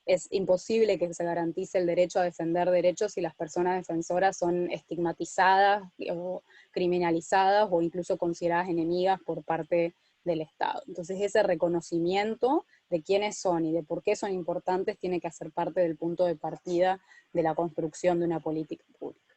Es imposible que se garantice el derecho a defender derechos si las personas defensoras son estigmatizadas o criminalizadas o incluso consideradas enemigas por parte del Estado. Entonces ese reconocimiento de quiénes son y de por qué son importantes tiene que hacer parte del punto de partida de la construcción de una política pública.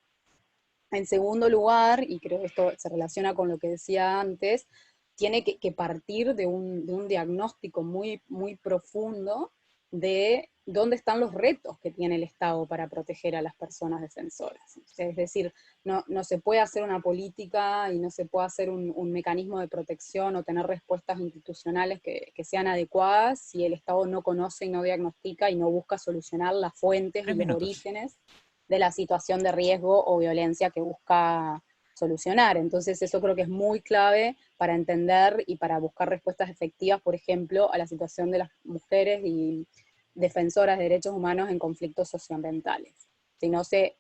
En segundo lugar, y creo que esto se relaciona con lo que decía antes, tiene que partir de un diagnóstico muy, muy profundo de dónde están los retos que tiene el Estado para proteger a las personas defensoras. Es decir, no se puede hacer una política y no se puede hacer un mecanismo de protección o tener respuestas institucionales que sean adecuadas si el Estado no conoce y no diagnostica y no busca solucionar las fuentes y los orígenes de la situación de riesgo o violencia que busca solucionar. Entonces eso creo que es muy clave para entender y para buscar respuestas efectivas, por ejemplo, a la situación de las mujeres y defensoras de derechos humanos en conflictos socioambientales. Si no se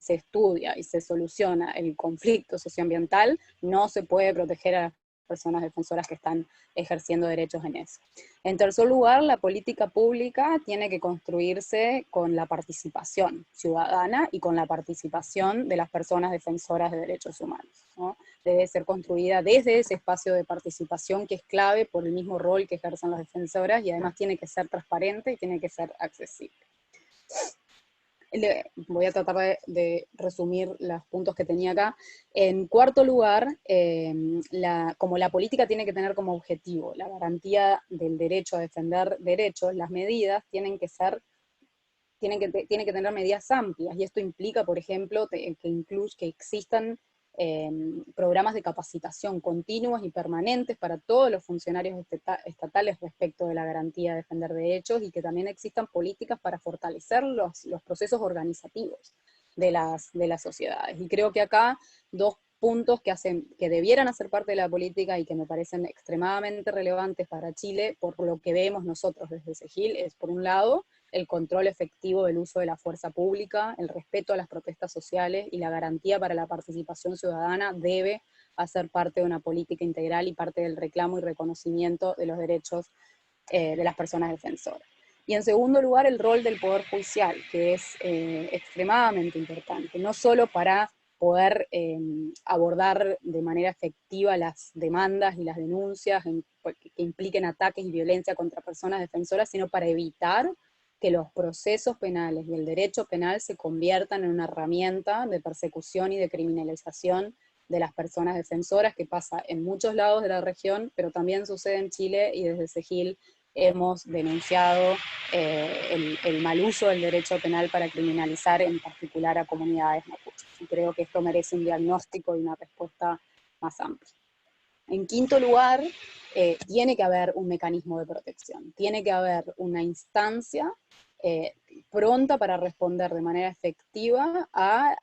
estudia y se soluciona el conflicto socioambiental, no se puede proteger a las personas defensoras que están ejerciendo derechos en eso. En tercer lugar, la política pública tiene que construirse con la participación ciudadana y con la participación de las personas defensoras de derechos humanos, ¿no? Debe ser construida desde ese espacio de participación que es clave por el mismo rol que ejercen las defensoras y además tiene que ser transparente y tiene que ser accesible. Voy a tratar de resumir los puntos que tenía acá. En cuarto lugar, como la política tiene que tener como objetivo la garantía del derecho a defender derechos, las medidas tienen que tener medidas amplias, y esto implica, por ejemplo, que existan programas de capacitación continuos y permanentes para todos los funcionarios estatales respecto de la garantía de defender derechos, y que también existan políticas para fortalecer los procesos organizativos de las sociedades. Y creo que acá dos puntos que debieran hacer parte de la política y que me parecen extremadamente relevantes para Chile, por lo que vemos nosotros desde SEGIL, es por un lado el control efectivo del uso de la fuerza pública, el respeto a las protestas sociales y la garantía para la participación ciudadana debe hacer parte de una política integral y parte del reclamo y reconocimiento de los derechos de las personas defensoras. Y en segundo lugar, el rol del Poder Judicial, que es extremadamente importante, no solo para poder abordar de manera efectiva las demandas y las denuncias que impliquen ataques y violencia contra personas defensoras, sino para evitar que los procesos penales y el derecho penal se conviertan en una herramienta de persecución y de criminalización de las personas defensoras, que pasa en muchos lados de la región, pero también sucede en Chile, y desde SEGIL hemos denunciado el mal uso del derecho penal para criminalizar en particular a comunidades mapuches. Y creo que esto merece un diagnóstico y una respuesta más amplia. En quinto lugar, tiene que haber un mecanismo de protección, tiene que haber una instancia pronta para responder de manera efectiva a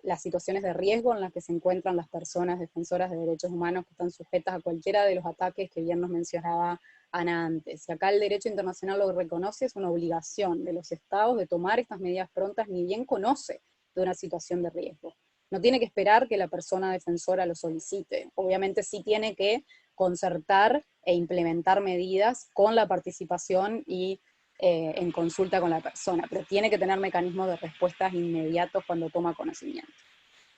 las situaciones de riesgo en las que se encuentran las personas defensoras de derechos humanos que están sujetas a cualquiera de los ataques que bien nos mencionaba Ana antes. Y acá el derecho internacional lo reconoce, es una obligación de los estados de tomar estas medidas prontas, ni bien conoce de una situación de riesgo. No tiene que esperar que la persona defensora lo solicite. Obviamente sí tiene que concertar e implementar medidas con la participación y en consulta con la persona, pero tiene que tener mecanismos de respuestas inmediatos cuando toma conocimiento.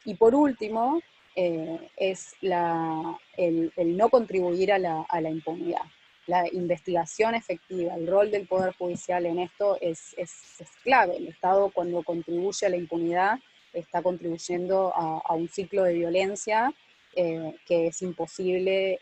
Y por último, es el no contribuir a la impunidad. La investigación efectiva, el rol del Poder Judicial en esto es clave. El Estado, cuando contribuye a la impunidad, está contribuyendo a un ciclo de violencia que es imposible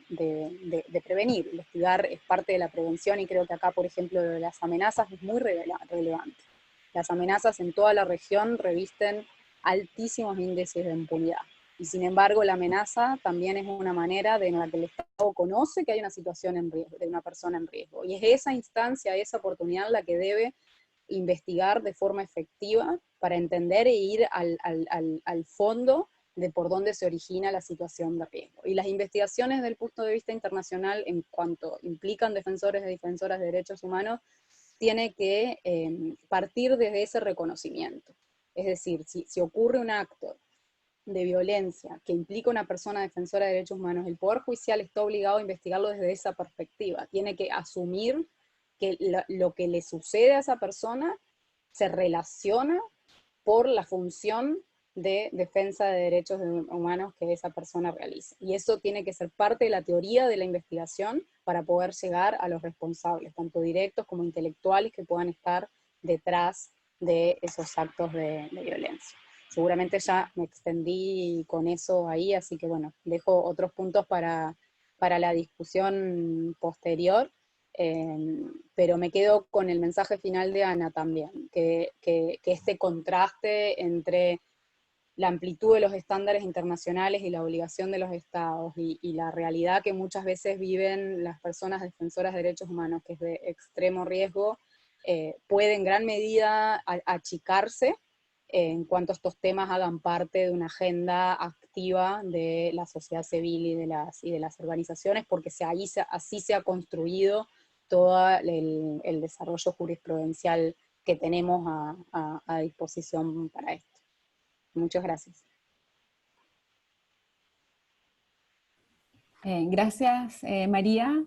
de prevenir. Investigar es parte de la prevención, y creo que acá, por ejemplo, lo de las amenazas es muy relevante. Las amenazas en toda la región revisten altísimos índices de impunidad. Y sin embargo, la amenaza también es una manera en la que el Estado conoce que hay una situación en riesgo, de una persona en riesgo. Y es esa instancia, esa oportunidad la que debe investigar de forma efectiva para entender e ir al fondo de por dónde se origina la situación de riesgo. Y las investigaciones desde el punto de vista internacional, en cuanto implican defensores y defensoras de derechos humanos, tiene que partir desde ese reconocimiento. Es decir, si ocurre un acto de violencia que implica una persona defensora de derechos humanos, el Poder Judicial está obligado a investigarlo desde esa perspectiva. Tiene que asumir que lo que le sucede a esa persona se relaciona por la función de defensa de derechos humanos que esa persona realiza. Y eso tiene que ser parte de la teoría de la investigación para poder llegar a los responsables, tanto directos como intelectuales, que puedan estar detrás de esos actos de violencia. Seguramente ya me extendí con eso ahí, así que bueno, dejo otros puntos para la discusión posterior, pero me quedo con el mensaje final de Ana también, que este contraste entre la amplitud de los estándares internacionales y la obligación de los estados y la realidad que muchas veces viven las personas defensoras de derechos humanos, que es de extremo riesgo, puede en gran medida achicarse en cuanto estos temas hagan parte de una agenda activa de la sociedad civil y de las organizaciones, porque así se ha construido todo el desarrollo jurisprudencial que tenemos a disposición para esto. Muchas gracias. Gracias, María.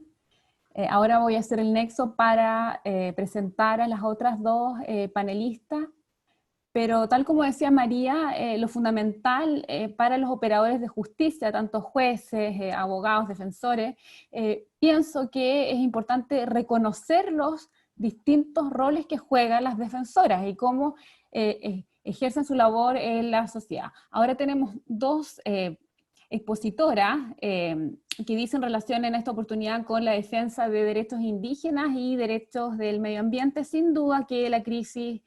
Ahora voy a hacer el nexo para presentar a las otras dos panelistas, pero tal como decía María, lo fundamental para los operadores de justicia, tanto jueces, abogados, defensores, pienso que es importante reconocer los distintos roles que juegan las defensoras y cómo ejercen su labor en la sociedad. Ahora tenemos dos expositoras que dicen relación en esta oportunidad con la defensa de derechos indígenas y derechos del medio ambiente. Sin duda que la crisis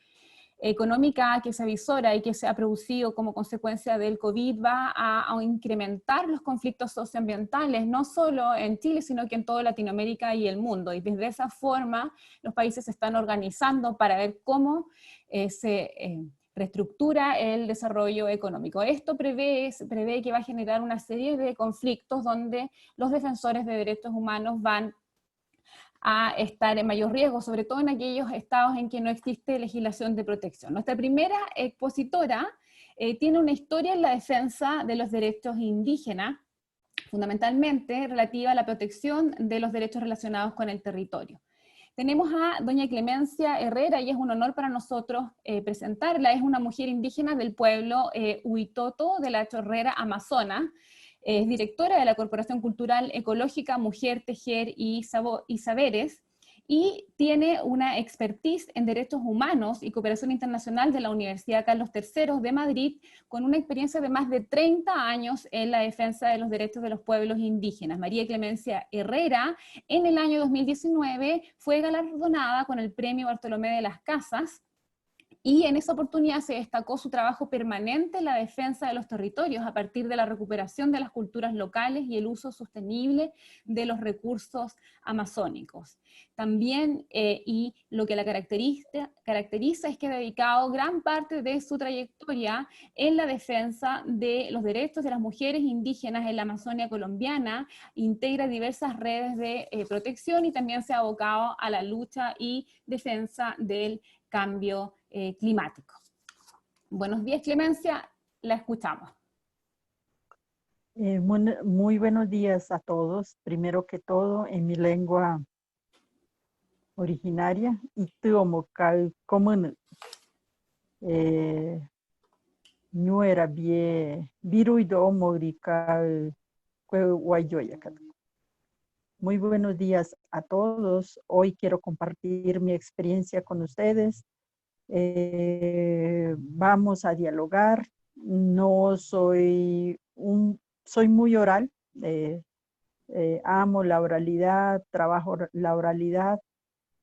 económica que se avisora y que se ha producido como consecuencia del COVID va a incrementar los conflictos socioambientales, no solo en Chile, sino que en toda Latinoamérica y el mundo. Y desde esa forma los países se están organizando para ver cómo se reestructura el desarrollo económico. Esto prevé que va a generar una serie de conflictos donde los defensores de derechos humanos van a estar en mayor riesgo, sobre todo en aquellos estados en que no existe legislación de protección. Nuestra primera expositora tiene una historia en la defensa de los derechos indígenas, fundamentalmente relativa a la protección de los derechos relacionados con el territorio. Tenemos a doña Clemencia Herrera, y es un honor para nosotros presentarla. Es una mujer indígena del pueblo Huitoto de la Chorrera Amazona. Es directora de la Corporación Cultural Ecológica Mujer, Tejer y Saberes, y tiene una expertise en derechos humanos y cooperación internacional de la Universidad Carlos III de Madrid, con una experiencia de más de 30 años en la defensa de los derechos de los pueblos indígenas. María Clemencia Herrera, en el año 2019, fue galardonada con el Premio Bartolomé de las Casas, y en esa oportunidad se destacó su trabajo permanente en la defensa de los territorios a partir de la recuperación de las culturas locales y el uso sostenible de los recursos amazónicos. También, y lo que la caracteriza es que ha dedicado gran parte de su trayectoria en la defensa de los derechos de las mujeres indígenas en la Amazonia colombiana, integra diversas redes de protección y también se ha abocado a la lucha y defensa del cambio climático. Buenos días, Clemencia, la escuchamos. Muy buenos días a todos. Primero que todo, en mi lengua originaria, Ituomocal común. Nuera bie viruido morical guayoyacat. Muy buenos días a todos. Hoy quiero compartir mi experiencia con ustedes. Vamos a dialogar. No soy muy oral. Amo la oralidad, trabajo la oralidad,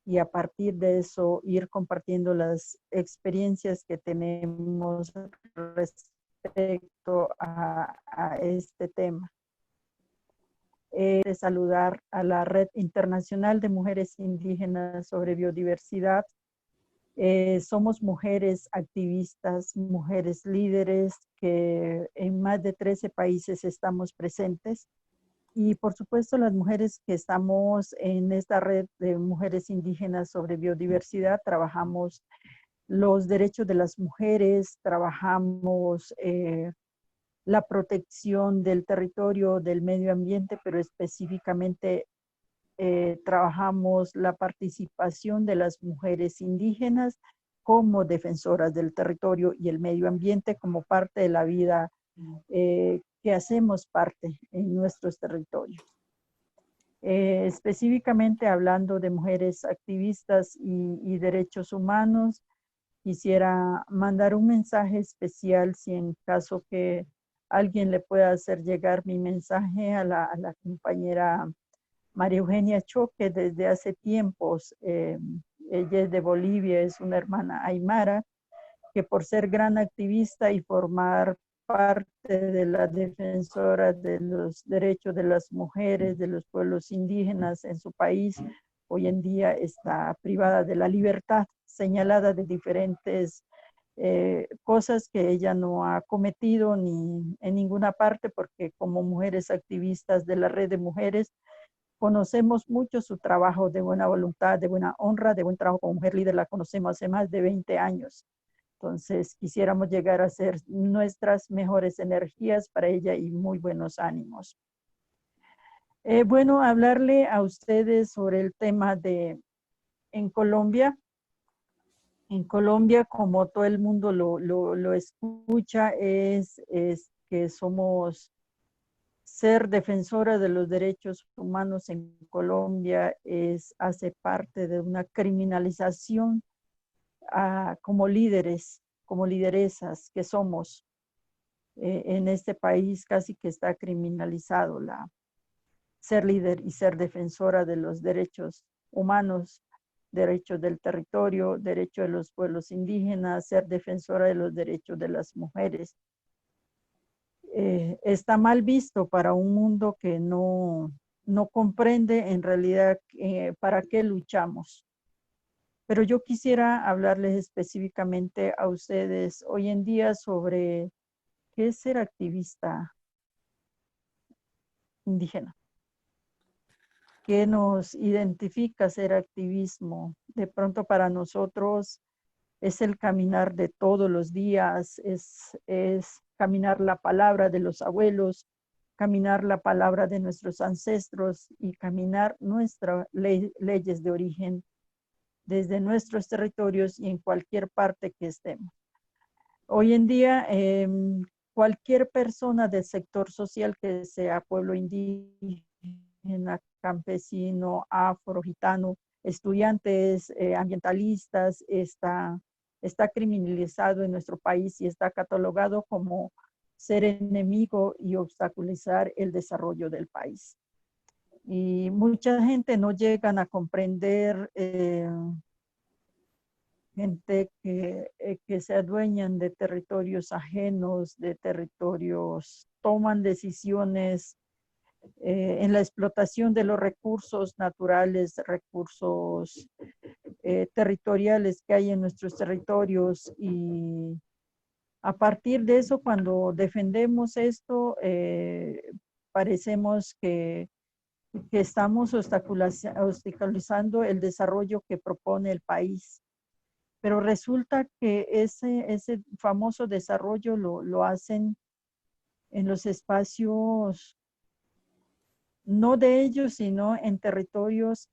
y a partir de eso ir compartiendo las experiencias que tenemos respecto a este tema. De saludar a la Red Internacional de Mujeres Indígenas sobre Biodiversidad. Somos mujeres activistas, mujeres líderes que en más de 13 países estamos presentes. Y por supuesto las mujeres que estamos en esta red de mujeres indígenas sobre biodiversidad, trabajamos los derechos de las mujeres, trabajamos la protección del territorio, del medio ambiente, pero específicamente trabajamos la participación de las mujeres indígenas como defensoras del territorio y el medio ambiente como parte de la vida que hacemos parte en nuestros territorios. Específicamente hablando de mujeres activistas y derechos humanos, quisiera mandar un mensaje especial si en caso que alguien le pueda hacer llegar mi mensaje a la compañera María Eugenia Choque desde hace tiempos. Ella es de Bolivia, es una hermana aymara, que por ser gran activista y formar parte de la defensora de los derechos de las mujeres, de los pueblos indígenas en su país, hoy en día está privada de la libertad, señalada de diferentes cosas que ella no ha cometido ni en ninguna parte, porque como mujeres activistas de la red de mujeres, conocemos mucho su trabajo de buena voluntad, de buena honra, de buen trabajo como mujer líder, la conocemos hace más de 20 años. Entonces, quisiéramos llegar a ser nuestras mejores energías para ella y muy buenos ánimos. Bueno, hablarle a ustedes sobre el tema de en Colombia. En Colombia, como todo el mundo lo escucha, es que somos ser defensora de los derechos humanos en Colombia hace parte de una criminalización como líderes, como lideresas que somos. En este país casi que está criminalizado ser líder y ser defensora de los derechos humanos, derechos del territorio, derechos de los pueblos indígenas, ser defensora de los derechos de las mujeres. Está mal visto para un mundo que no comprende en realidad para qué luchamos. Pero yo quisiera hablarles específicamente a ustedes hoy en día sobre qué es ser activista indígena. ¿Qué nos identifica ser activismo? De pronto para nosotros es el caminar de todos los días, es caminar la palabra de los abuelos, caminar la palabra de nuestros ancestros y caminar nuestras leyes de origen desde nuestros territorios y en cualquier parte que estemos. Hoy en día, cualquier persona del sector social que sea pueblo indígena, campesino, afro, gitano, estudiantes, ambientalistas, está criminalizado en nuestro país y está catalogado como ser enemigo y obstaculizar el desarrollo del país. Y mucha gente no llegan a comprender, gente que se adueñan de territorios ajenos, de territorios, toman decisiones en la explotación de los recursos naturales, recursos territoriales que hay en nuestros territorios. Y a partir de eso, cuando defendemos esto, parecemos que estamos obstaculizando el desarrollo que propone el país. Pero resulta que ese famoso desarrollo lo hacen en los espacios no de ellos, sino en territorios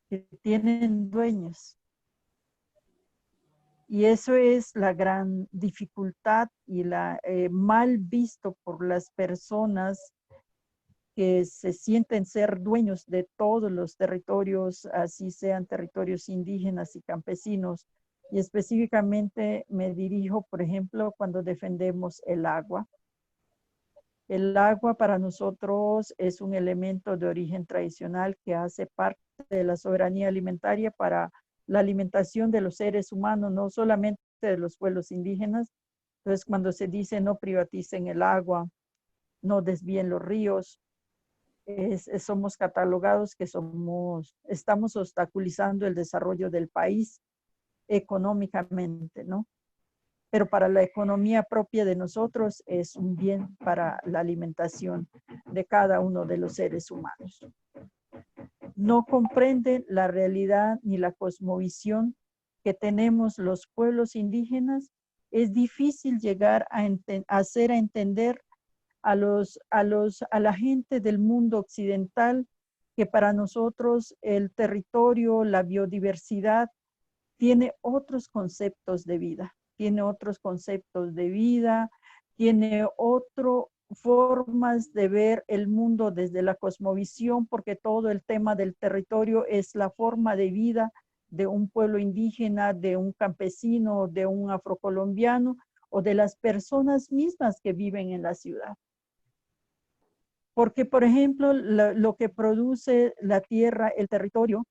que tienen dueños. Y eso es la gran dificultad y mal visto por las personas que se sienten ser dueños de todos los territorios, así sean territorios indígenas y campesinos. Y específicamente me dirijo, por ejemplo, cuando defendemos el agua. El agua para nosotros es un elemento de origen tradicional que hace parte de la soberanía alimentaria para la alimentación de los seres humanos, no solamente de los pueblos indígenas. Entonces, cuando se dice no privaticen el agua, no desvíen los ríos, somos catalogados que estamos obstaculizando el desarrollo del país económicamente, ¿no? Pero para la economía propia de nosotros es un bien para la alimentación de cada uno de los seres humanos. No comprenden la realidad ni la cosmovisión que tenemos los pueblos indígenas. Es difícil llegar a hacer entender a la gente del mundo occidental que para nosotros el territorio, la biodiversidad, tiene otros conceptos de vida, tiene otros conceptos de vida, tiene otras formas de ver el mundo desde la cosmovisión, porque todo el tema del territorio es la forma de vida de un pueblo indígena, de un campesino, de un afrocolombiano o de las personas mismas que viven en la ciudad. Porque, por ejemplo, lo que produce la tierra, el territorio,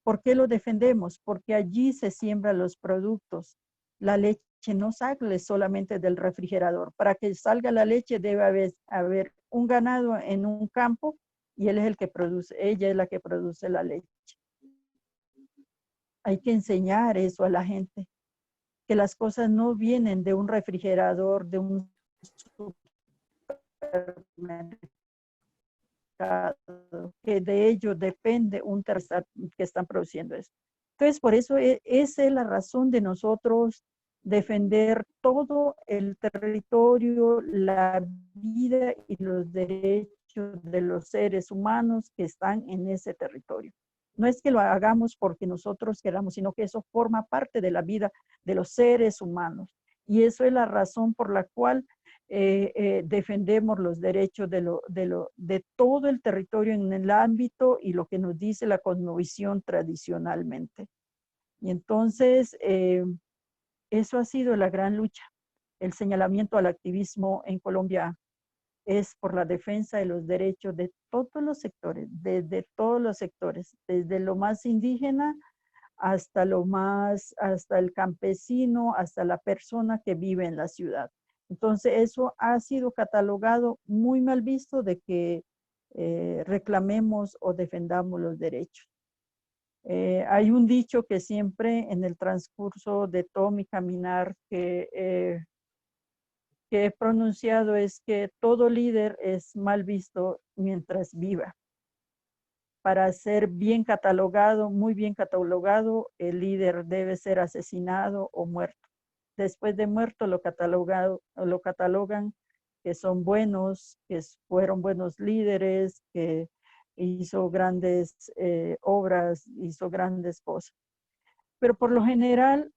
¿por qué lo defendemos? Porque allí se siembran los productos. La leche no sale solamente del refrigerador. Para que salga la leche debe haber un ganado en un campo y él es el que produce, ella es la que produce la leche. Hay que enseñar eso a la gente, que las cosas no vienen de un refrigerador, de un supermercado, que de ello depende un tercer que están produciendo eso. Entonces, por eso esa es la razón de nosotros defender todo el territorio, la vida y los derechos de los seres humanos que están en ese territorio. No es que lo hagamos porque nosotros queramos, sino que eso forma parte de la vida de los seres humanos. Y eso es la razón por la cual defendemos los derechos de todo el territorio en el ámbito y lo que nos dice la cosmovisión tradicionalmente. Y entonces, eso ha sido la gran lucha. El señalamiento al activismo en Colombia es por la defensa de los derechos de todos los sectores, desde todos los sectores, desde lo más indígena hasta el campesino, hasta la persona que vive en la ciudad. Entonces, eso ha sido catalogado muy mal visto de que reclamemos o defendamos los derechos. Hay un dicho que siempre en el transcurso de todo mi caminar que he pronunciado es que todo líder es mal visto mientras viva. Para ser bien catalogado, muy bien catalogado, el líder debe ser asesinado o muerto. Después de muerto lo catalogan que son buenos, que fueron buenos líderes, que hizo grandes obras, hizo grandes cosas. Pero por lo general,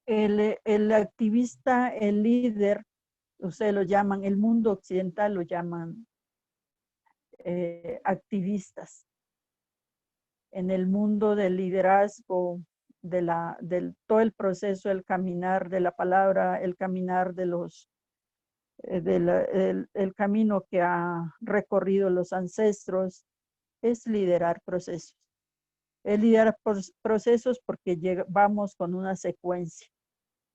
el activista, el líder, ustedes lo llaman, el mundo occidental lo llaman activistas. En el mundo del liderazgo, del todo el proceso, el caminar de la palabra, el caminar de el camino que ha recorrido los ancestros, es liderar procesos. Es liderar procesos porque vamos con una secuencia.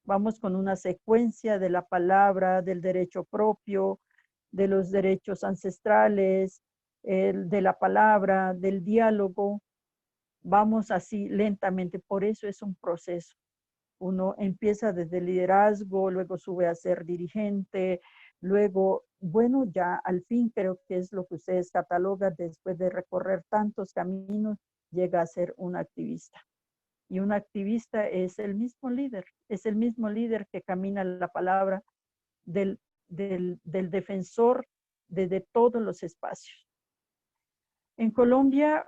Vamos con una secuencia de la palabra, del derecho propio, de los derechos ancestrales, de la palabra, del diálogo. Vamos así lentamente, por eso es un proceso. Uno empieza desde el liderazgo, luego sube a ser dirigente, luego, bueno, ya al fin creo que es lo que ustedes catalogan, después de recorrer tantos caminos, llega a ser un activista. Y un activista es el mismo líder que camina la palabra del defensor desde todos los espacios. En Colombia,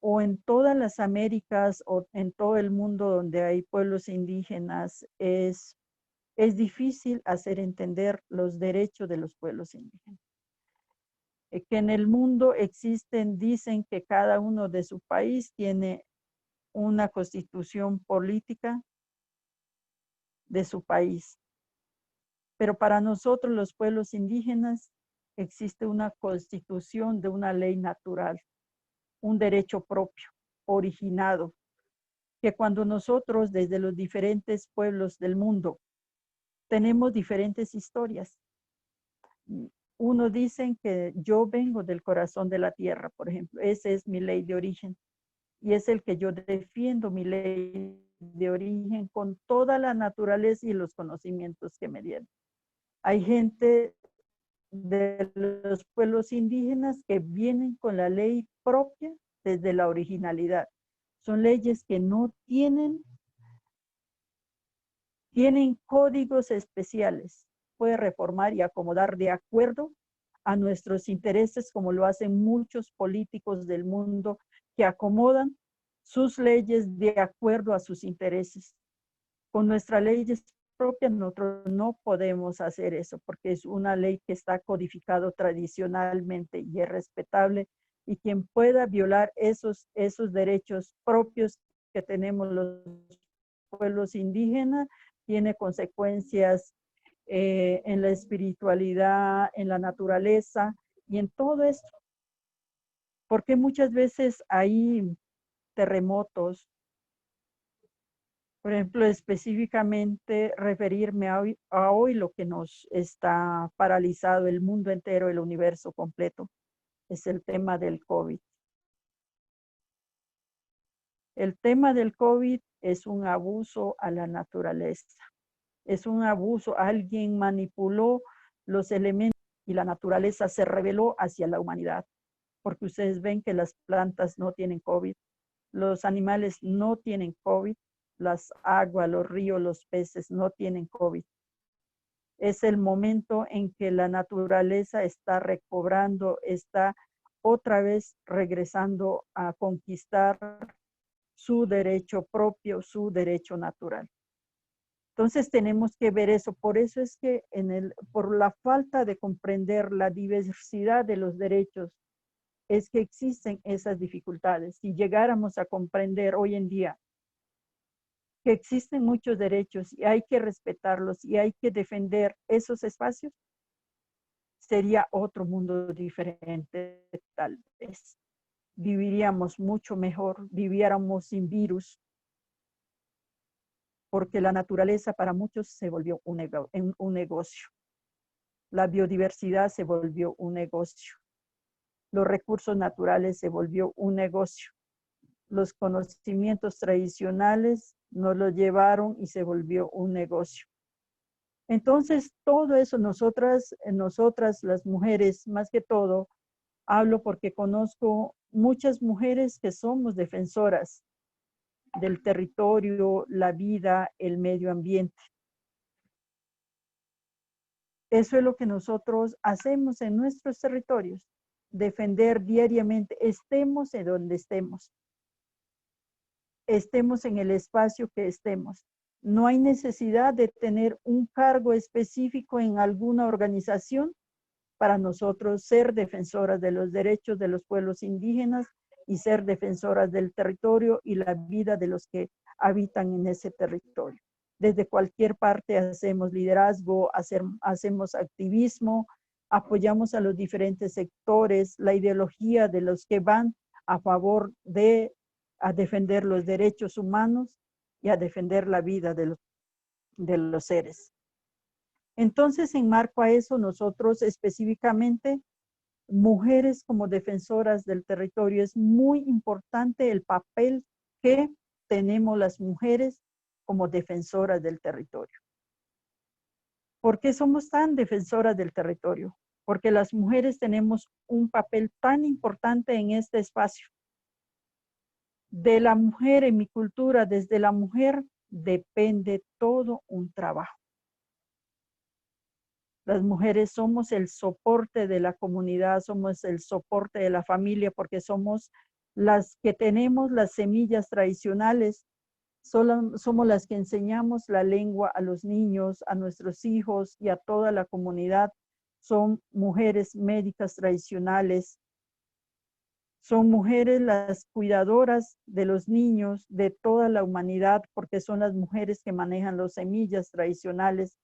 o en todas las Américas o en todo el mundo donde hay pueblos indígenas, es difícil hacer entender los derechos de los pueblos indígenas. Que en el mundo dicen que cada uno de su país tiene una constitución política de su país. Pero para nosotros los pueblos indígenas existe una constitución de una ley natural, un derecho propio, originado, que cuando nosotros desde los diferentes pueblos del mundo tenemos diferentes historias. Uno dicen que yo vengo del corazón de la tierra, por ejemplo, esa es mi ley de origen y es el que yo defiendo, mi ley de origen con toda la naturaleza y los conocimientos que me dieron. Hay gente de los pueblos indígenas que vienen con la ley propia desde la originalidad. Son leyes que no tienen códigos especiales. Puede reformar y acomodar de acuerdo a nuestros intereses, como lo hacen muchos políticos del mundo que acomodan sus leyes de acuerdo a sus intereses. Con nuestras leyes propias nosotros no podemos hacer eso porque es una ley que está codificado tradicionalmente y es respetable, y quien pueda violar esos derechos propios que tenemos los pueblos indígenas tiene consecuencias en la espiritualidad, en la naturaleza y en todo esto. Porque muchas veces hay terremotos, por ejemplo, específicamente referirme a hoy lo que nos está paralizado el mundo entero, el universo completo, es el tema del COVID. El tema del COVID es un abuso a la naturaleza. Es un abuso, alguien manipuló los elementos y la naturaleza se rebeló hacia la humanidad. Porque ustedes ven que las plantas no tienen COVID, los animales no tienen COVID, las aguas, los ríos, los peces no tienen COVID. Es el momento en que la naturaleza está recobrando, está otra vez regresando a conquistar su derecho propio, su derecho natural. Entonces tenemos que ver eso. Por eso es que por la falta de comprender la diversidad de los derechos, es que existen esas dificultades. Si llegáramos a comprender hoy en día que existen muchos derechos y hay que respetarlos y hay que defender esos espacios, sería otro mundo diferente tal vez. Viviríamos mucho mejor, viviéramos sin virus, porque la naturaleza para muchos se volvió un negocio. La biodiversidad se volvió un negocio. Los recursos naturales se volvió un negocio. Los conocimientos tradicionales nos los llevaron y se volvió un negocio. Entonces, todo eso nosotras las mujeres, más que todo, hablo porque conozco muchas mujeres que somos defensoras del territorio, la vida, el medio ambiente. Eso es lo que nosotros hacemos en nuestros territorios, defender diariamente, estemos en donde estemos. Estemos en el espacio que estemos. No hay necesidad de tener un cargo específico en alguna organización para nosotros ser defensoras de los derechos de los pueblos indígenas y ser defensoras del territorio y la vida de los que habitan en ese territorio. Desde cualquier parte hacemos liderazgo, hacemos activismo, apoyamos a los diferentes sectores, la ideología de los que van a favor de a defender los derechos humanos y a defender la vida de los seres. Entonces, en marco a eso, nosotros específicamente, mujeres como defensoras del territorio, es muy importante el papel que tenemos las mujeres como defensoras del territorio. ¿Por qué somos tan defensoras del territorio? Porque las mujeres tenemos un papel tan importante en este espacio. De la mujer, en mi cultura, desde la mujer depende todo un trabajo. Las mujeres somos el soporte de la comunidad, somos el soporte de la familia, porque somos las que tenemos las semillas tradicionales, somos las que enseñamos la lengua a los niños, a nuestros hijos y a toda la comunidad. Son mujeres médicas tradicionales. Son mujeres las cuidadoras de los niños, de toda la humanidad, porque son las mujeres que manejan las semillas tradicionales.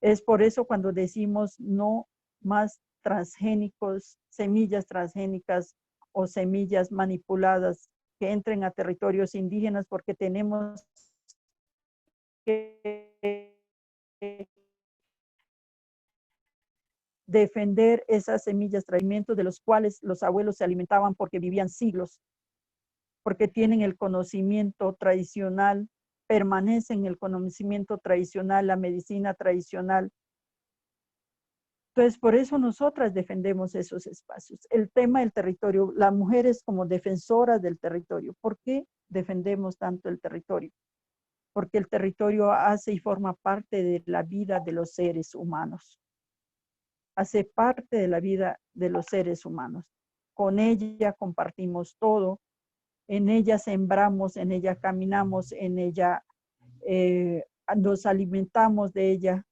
Es por eso cuando decimos no más transgénicos, semillas transgénicas o semillas manipuladas que entren a territorios indígenas, porque tenemos que defender esas semillas, alimentos de los cuales los abuelos se alimentaban porque vivían siglos, porque tienen el conocimiento tradicional, permanecen en el conocimiento tradicional, la medicina tradicional. Entonces, por eso nosotras defendemos esos espacios. El tema del territorio, las mujeres como defensoras del territorio. ¿Por qué defendemos tanto el territorio? Porque el territorio hace y forma parte de la vida de los seres humanos. Hace parte de la vida de los seres humanos. Con ella compartimos todo, en ella sembramos, en ella caminamos, en ella nos alimentamos de ella.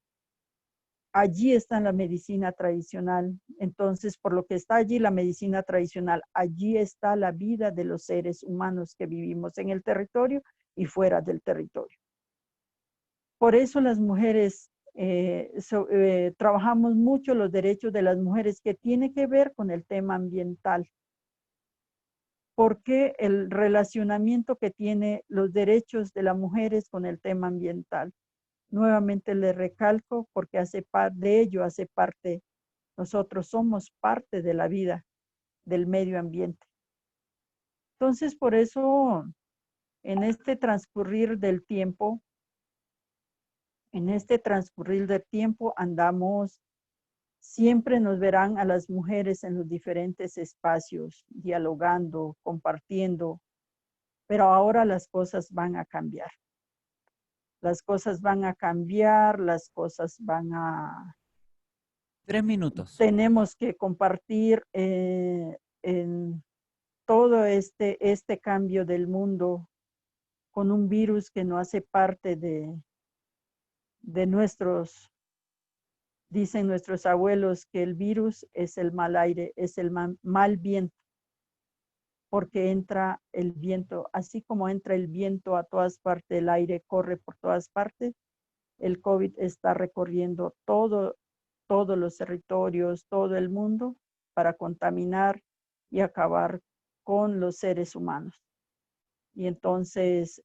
Allí está la medicina tradicional. Entonces, por lo que está allí la medicina tradicional, allí está la vida de los seres humanos que vivimos en el territorio y fuera del territorio. Por eso las mujeres trabajamos mucho los derechos de las mujeres, que tiene que ver con el tema ambiental. Porque el relacionamiento que tiene los derechos de las mujeres con el tema ambiental. Nuevamente le recalco, porque de ello hace parte, nosotros somos parte de la vida del medio ambiente. Entonces, por eso, en este transcurrir del tiempo, andamos, siempre nos verán a las mujeres en los diferentes espacios, dialogando, compartiendo, pero ahora las cosas van a cambiar. Las cosas van a cambiar, las cosas van a... 3 minutos. Tenemos que compartir en todo este cambio del mundo con un virus que no hace parte de nuestros... Dicen nuestros abuelos que el virus es el mal aire, es el mal viento, porque entra el viento, así como entra el viento a todas partes, el aire corre por todas partes, el COVID está recorriendo todos los territorios, todo el mundo, para contaminar y acabar con los seres humanos. Y entonces,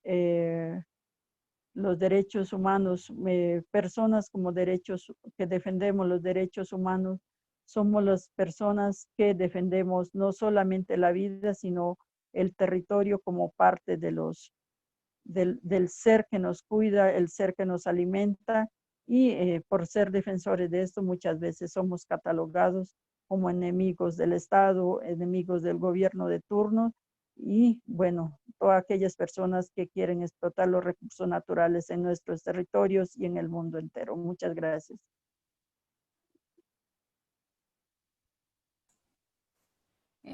los derechos humanos, personas como que defendemos los derechos humanos, somos las personas que defendemos no solamente la vida, sino el territorio como parte de del ser que nos cuida, el ser que nos alimenta, y por ser defensores de esto muchas veces somos catalogados como enemigos del Estado, enemigos del gobierno de turno, y bueno, todas aquellas personas que quieren explotar los recursos naturales en nuestros territorios y en el mundo entero. Muchas gracias.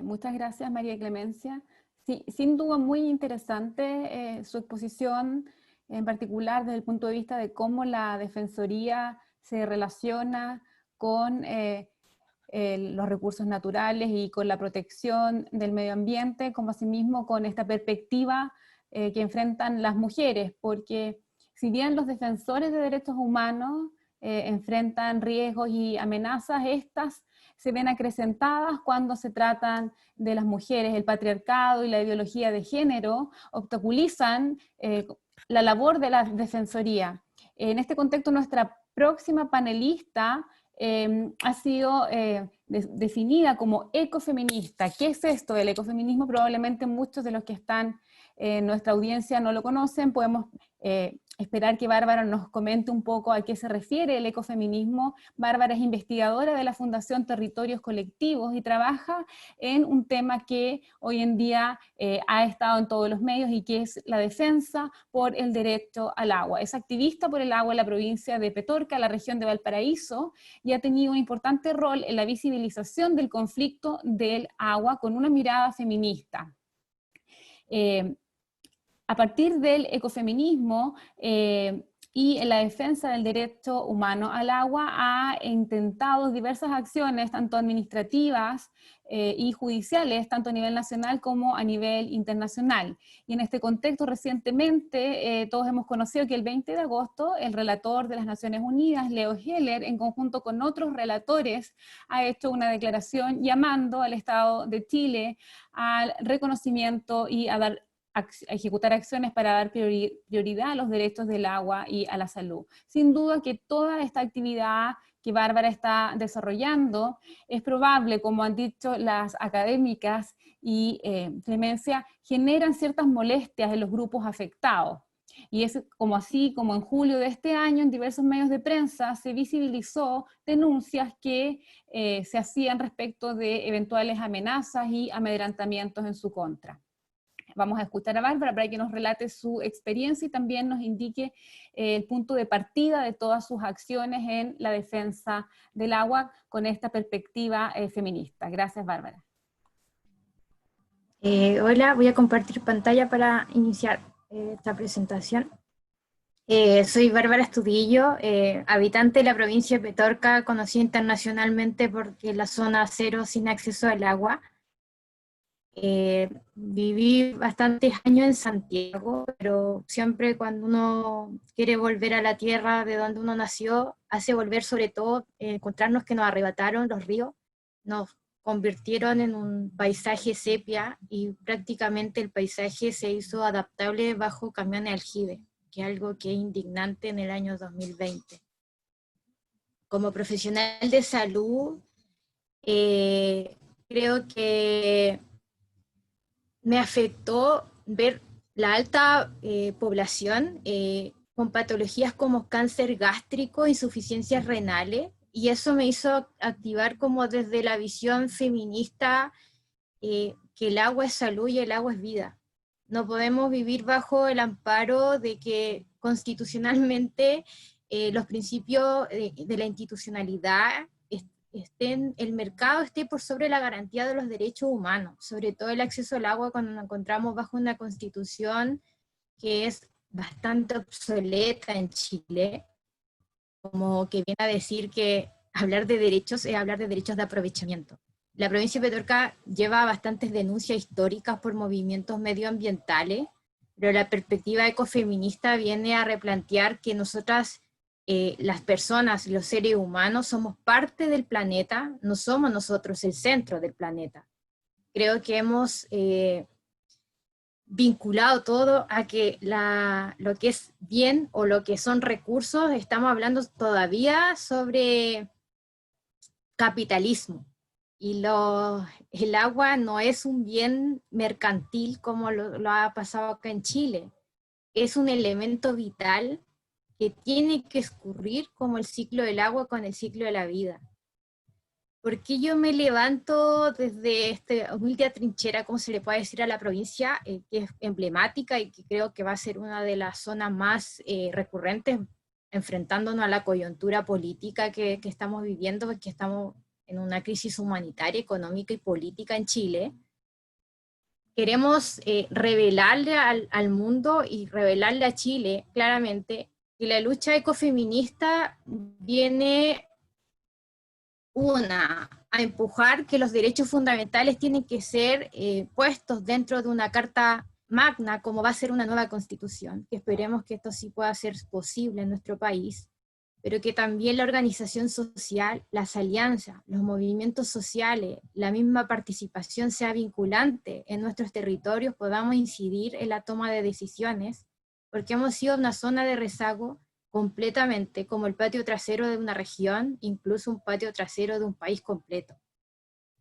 Muchas gracias, María Clemencia. Sí, sin duda muy interesante su exposición, en particular desde el punto de vista de cómo la Defensoría se relaciona con los recursos naturales y con la protección del medio ambiente, como asimismo con esta perspectiva que enfrentan las mujeres, porque si bien los defensores de derechos humanos enfrentan riesgos y amenazas, estas se ven acrecentadas cuando se tratan de las mujeres. El patriarcado y la ideología de género obstaculizan la labor de la Defensoría. En este contexto, nuestra próxima panelista ha sido definida como ecofeminista. ¿Qué es esto del ecofeminismo? Probablemente muchos de los que están en nuestra audiencia no lo conocen. Podemos esperar que Bárbara nos comente un poco a qué se refiere el ecofeminismo. Bárbara es investigadora de la Fundación Territorios Colectivos y trabaja en un tema que hoy en día ha estado en todos los medios y que es la defensa por el derecho al agua. Es activista por el agua en la provincia de Petorca, la región de Valparaíso, y ha tenido un importante rol en la visibilización del conflicto del agua con una mirada feminista. A partir del ecofeminismo, y en la defensa del derecho humano al agua ha intentado diversas acciones, tanto administrativas y judiciales, tanto a nivel nacional como a nivel internacional. Y en este contexto, recientemente, todos hemos conocido que el 20 de agosto, el relator de las Naciones Unidas, Leo Heller, en conjunto con otros relatores, ha hecho una declaración llamando al Estado de Chile al reconocimiento y a ejecutar acciones para dar prioridad a los derechos del agua y a la salud. Sin duda que toda esta actividad que Bárbara está desarrollando es probable, como han dicho las académicas y Clemencia, generan ciertas molestias en los grupos afectados. Y es como así, como en julio de este año, en diversos medios de prensa se visibilizó denuncias que se hacían respecto de eventuales amenazas y amedrentamientos en su contra. Vamos a escuchar a Bárbara para que nos relate su experiencia y también nos indique el punto de partida de todas sus acciones en la defensa del agua con esta perspectiva feminista. Gracias, Bárbara. Hola, voy a compartir pantalla para iniciar esta presentación. Soy Bárbara Estudillo, habitante de la provincia de Petorca, conocida internacionalmente porque es la zona cero sin acceso al agua. Viví bastantes años en Santiago, pero siempre cuando uno quiere volver a la tierra de donde uno nació, hace volver sobre todo encontrarnos que nos arrebataron los ríos, nos convirtieron en un paisaje sepia y prácticamente el paisaje se hizo adaptable bajo camiones de aljibe, que es algo que es indignante en el año 2020. Como profesional de salud, creo que me afectó ver la alta población con patologías como cáncer gástrico, insuficiencias renales, y eso me hizo activar como desde la visión feminista que el agua es salud y el agua es vida. No podemos vivir bajo el amparo de que constitucionalmente los principios de la institucionalidad el mercado esté por sobre la garantía de los derechos humanos, sobre todo el acceso al agua cuando nos encontramos bajo una constitución que es bastante obsoleta en Chile, como que viene a decir que hablar de derechos es hablar de derechos de aprovechamiento. La provincia de Petorca lleva bastantes denuncias históricas por movimientos medioambientales, pero la perspectiva ecofeminista viene a replantear que nosotras, las personas, los seres humanos, somos parte del planeta, no somos nosotros el centro del planeta. Creo que hemos vinculado todo a que lo que es bien o lo que son recursos, estamos hablando todavía sobre capitalismo. Y el agua no es un bien mercantil como lo ha pasado acá en Chile. Es un elemento vital que tiene que escurrir como el ciclo del agua con el ciclo de la vida. ¿Por qué yo me levanto desde esta humilde trinchera, como se le puede decir a la provincia, que es emblemática y que creo que va a ser una de las zonas más recurrentes, enfrentándonos a la coyuntura política que estamos viviendo, porque estamos en una crisis humanitaria, económica y política en Chile? Queremos revelarle al mundo y revelarle a Chile claramente que la lucha ecofeminista viene a empujar que los derechos fundamentales tienen que ser puestos dentro de una carta magna, como va a ser una nueva constitución, que esperemos que esto sí pueda ser posible en nuestro país, pero que también la organización social, las alianzas, los movimientos sociales, la misma participación sea vinculante en nuestros territorios, podamos incidir en la toma de decisiones, porque hemos sido una zona de rezago completamente, como el patio trasero de una región, incluso un patio trasero de un país completo.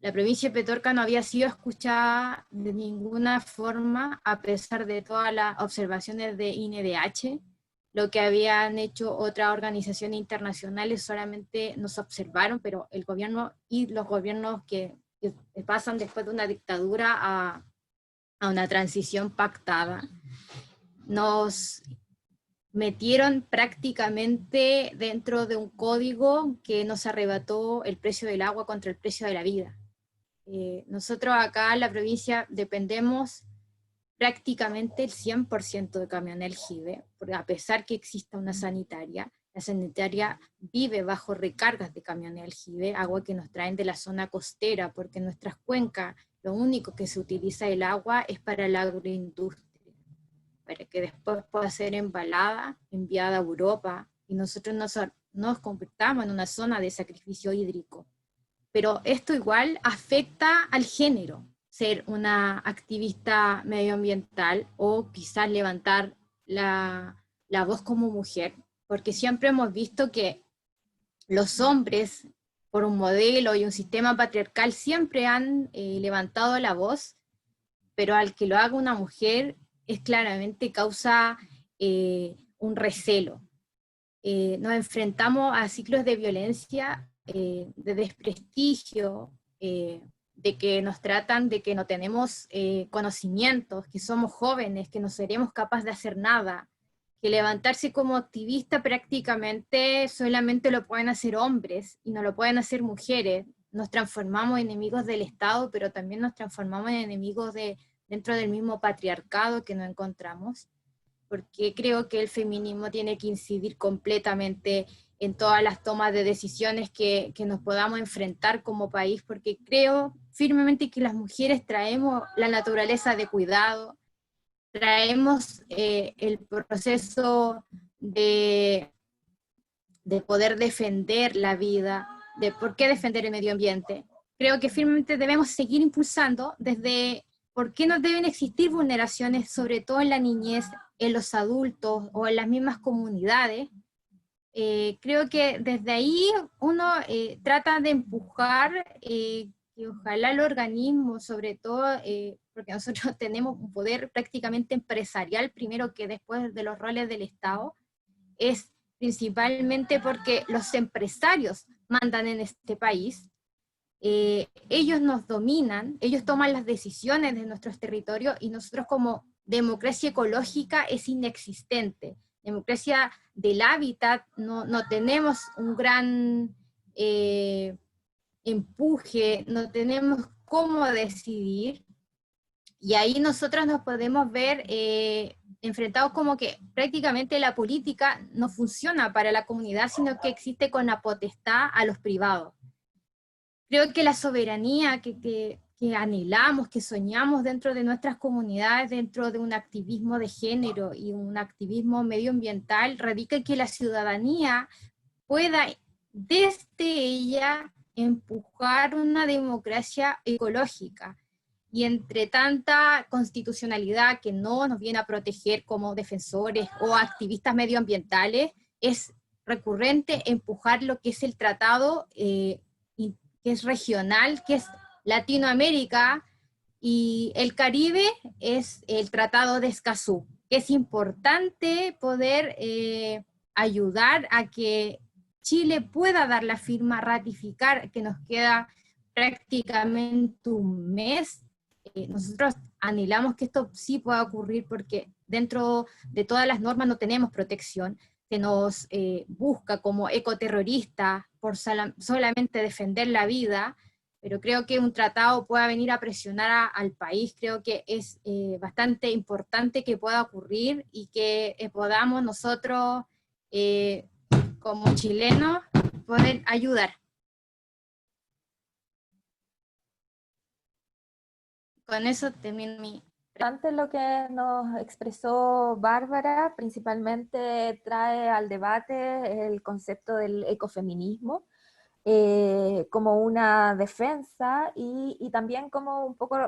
La provincia de Petorca no había sido escuchada de ninguna forma, a pesar de todas las observaciones de INDH. Lo que habían hecho otras organizaciones internacionales solamente nos observaron, pero el gobierno y los gobiernos que pasan después de una dictadura a una transición pactada, nos metieron prácticamente dentro de un código que nos arrebató el precio del agua contra el precio de la vida. Nosotros acá en la provincia dependemos prácticamente el 100% de camiones aljibe, porque a pesar que exista una sanitaria, la sanitaria vive bajo recargas de camiones aljibe, agua que nos traen de la zona costera, porque en nuestras cuencas lo único que se utiliza el agua es para la agroindustria, para que después pueda ser embalada, enviada a Europa, y nosotros nos convirtamos en una zona de sacrificio hídrico. Pero esto igual afecta al género, ser una activista medioambiental o quizás levantar la voz como mujer, porque siempre hemos visto que los hombres, por un modelo y un sistema patriarcal, siempre han levantado la voz, pero al que lo haga una mujer es claramente causa un recelo. Nos enfrentamos a ciclos de violencia, de desprestigio, de que nos tratan de que no tenemos conocimientos, que somos jóvenes, que no seremos capaces de hacer nada, que levantarse como activista prácticamente solamente lo pueden hacer hombres y no lo pueden hacer mujeres. Nos transformamos en enemigos del Estado, pero también nos transformamos en enemigos dentro del mismo patriarcado que nos encontramos, porque creo que el feminismo tiene que incidir completamente en todas las tomas de decisiones que nos podamos enfrentar como país, porque creo firmemente que las mujeres traemos la naturaleza de cuidado, traemos el proceso de poder defender la vida, de por qué defender el medio ambiente. Creo que firmemente debemos seguir impulsando desde por qué no deben existir vulneraciones, sobre todo en la niñez, en los adultos o en las mismas comunidades. Creo que desde ahí uno trata de empujar que ojalá el organismo, sobre todo, porque nosotros tenemos un poder prácticamente empresarial, primero que después de los roles del Estado, es principalmente porque los empresarios mandan en este país, ellos nos dominan, ellos toman las decisiones de nuestros territorios y nosotros como democracia ecológica es inexistente. Democracia del hábitat no tenemos un gran empuje, no tenemos cómo decidir, y ahí nosotros nos podemos ver enfrentados como que prácticamente la política no funciona para la comunidad, sino que existe con la potestad a los privados. Creo que la soberanía que anhelamos, que soñamos dentro de nuestras comunidades, dentro de un activismo de género y un activismo medioambiental, radica en que la ciudadanía pueda desde ella empujar una democracia ecológica. Y entre tanta constitucionalidad que no nos viene a proteger como defensores o activistas medioambientales, es recurrente empujar lo que es el tratado que es regional, que es Latinoamérica, y el Caribe es el Tratado de Escazú, que es importante poder ayudar a que Chile pueda dar la firma, ratificar, que nos queda prácticamente un mes. Nosotros anhelamos que esto sí pueda ocurrir porque dentro de todas las normas no tenemos protección, se nos busca como ecoterroristas por solamente defender la vida, pero creo que un tratado pueda venir a presionar al país, creo que es bastante importante que pueda ocurrir y que podamos nosotros como chilenos poder ayudar. Con eso termino mi... Ante lo que nos expresó Bárbara, principalmente trae al debate el concepto del ecofeminismo como una defensa y también como un poco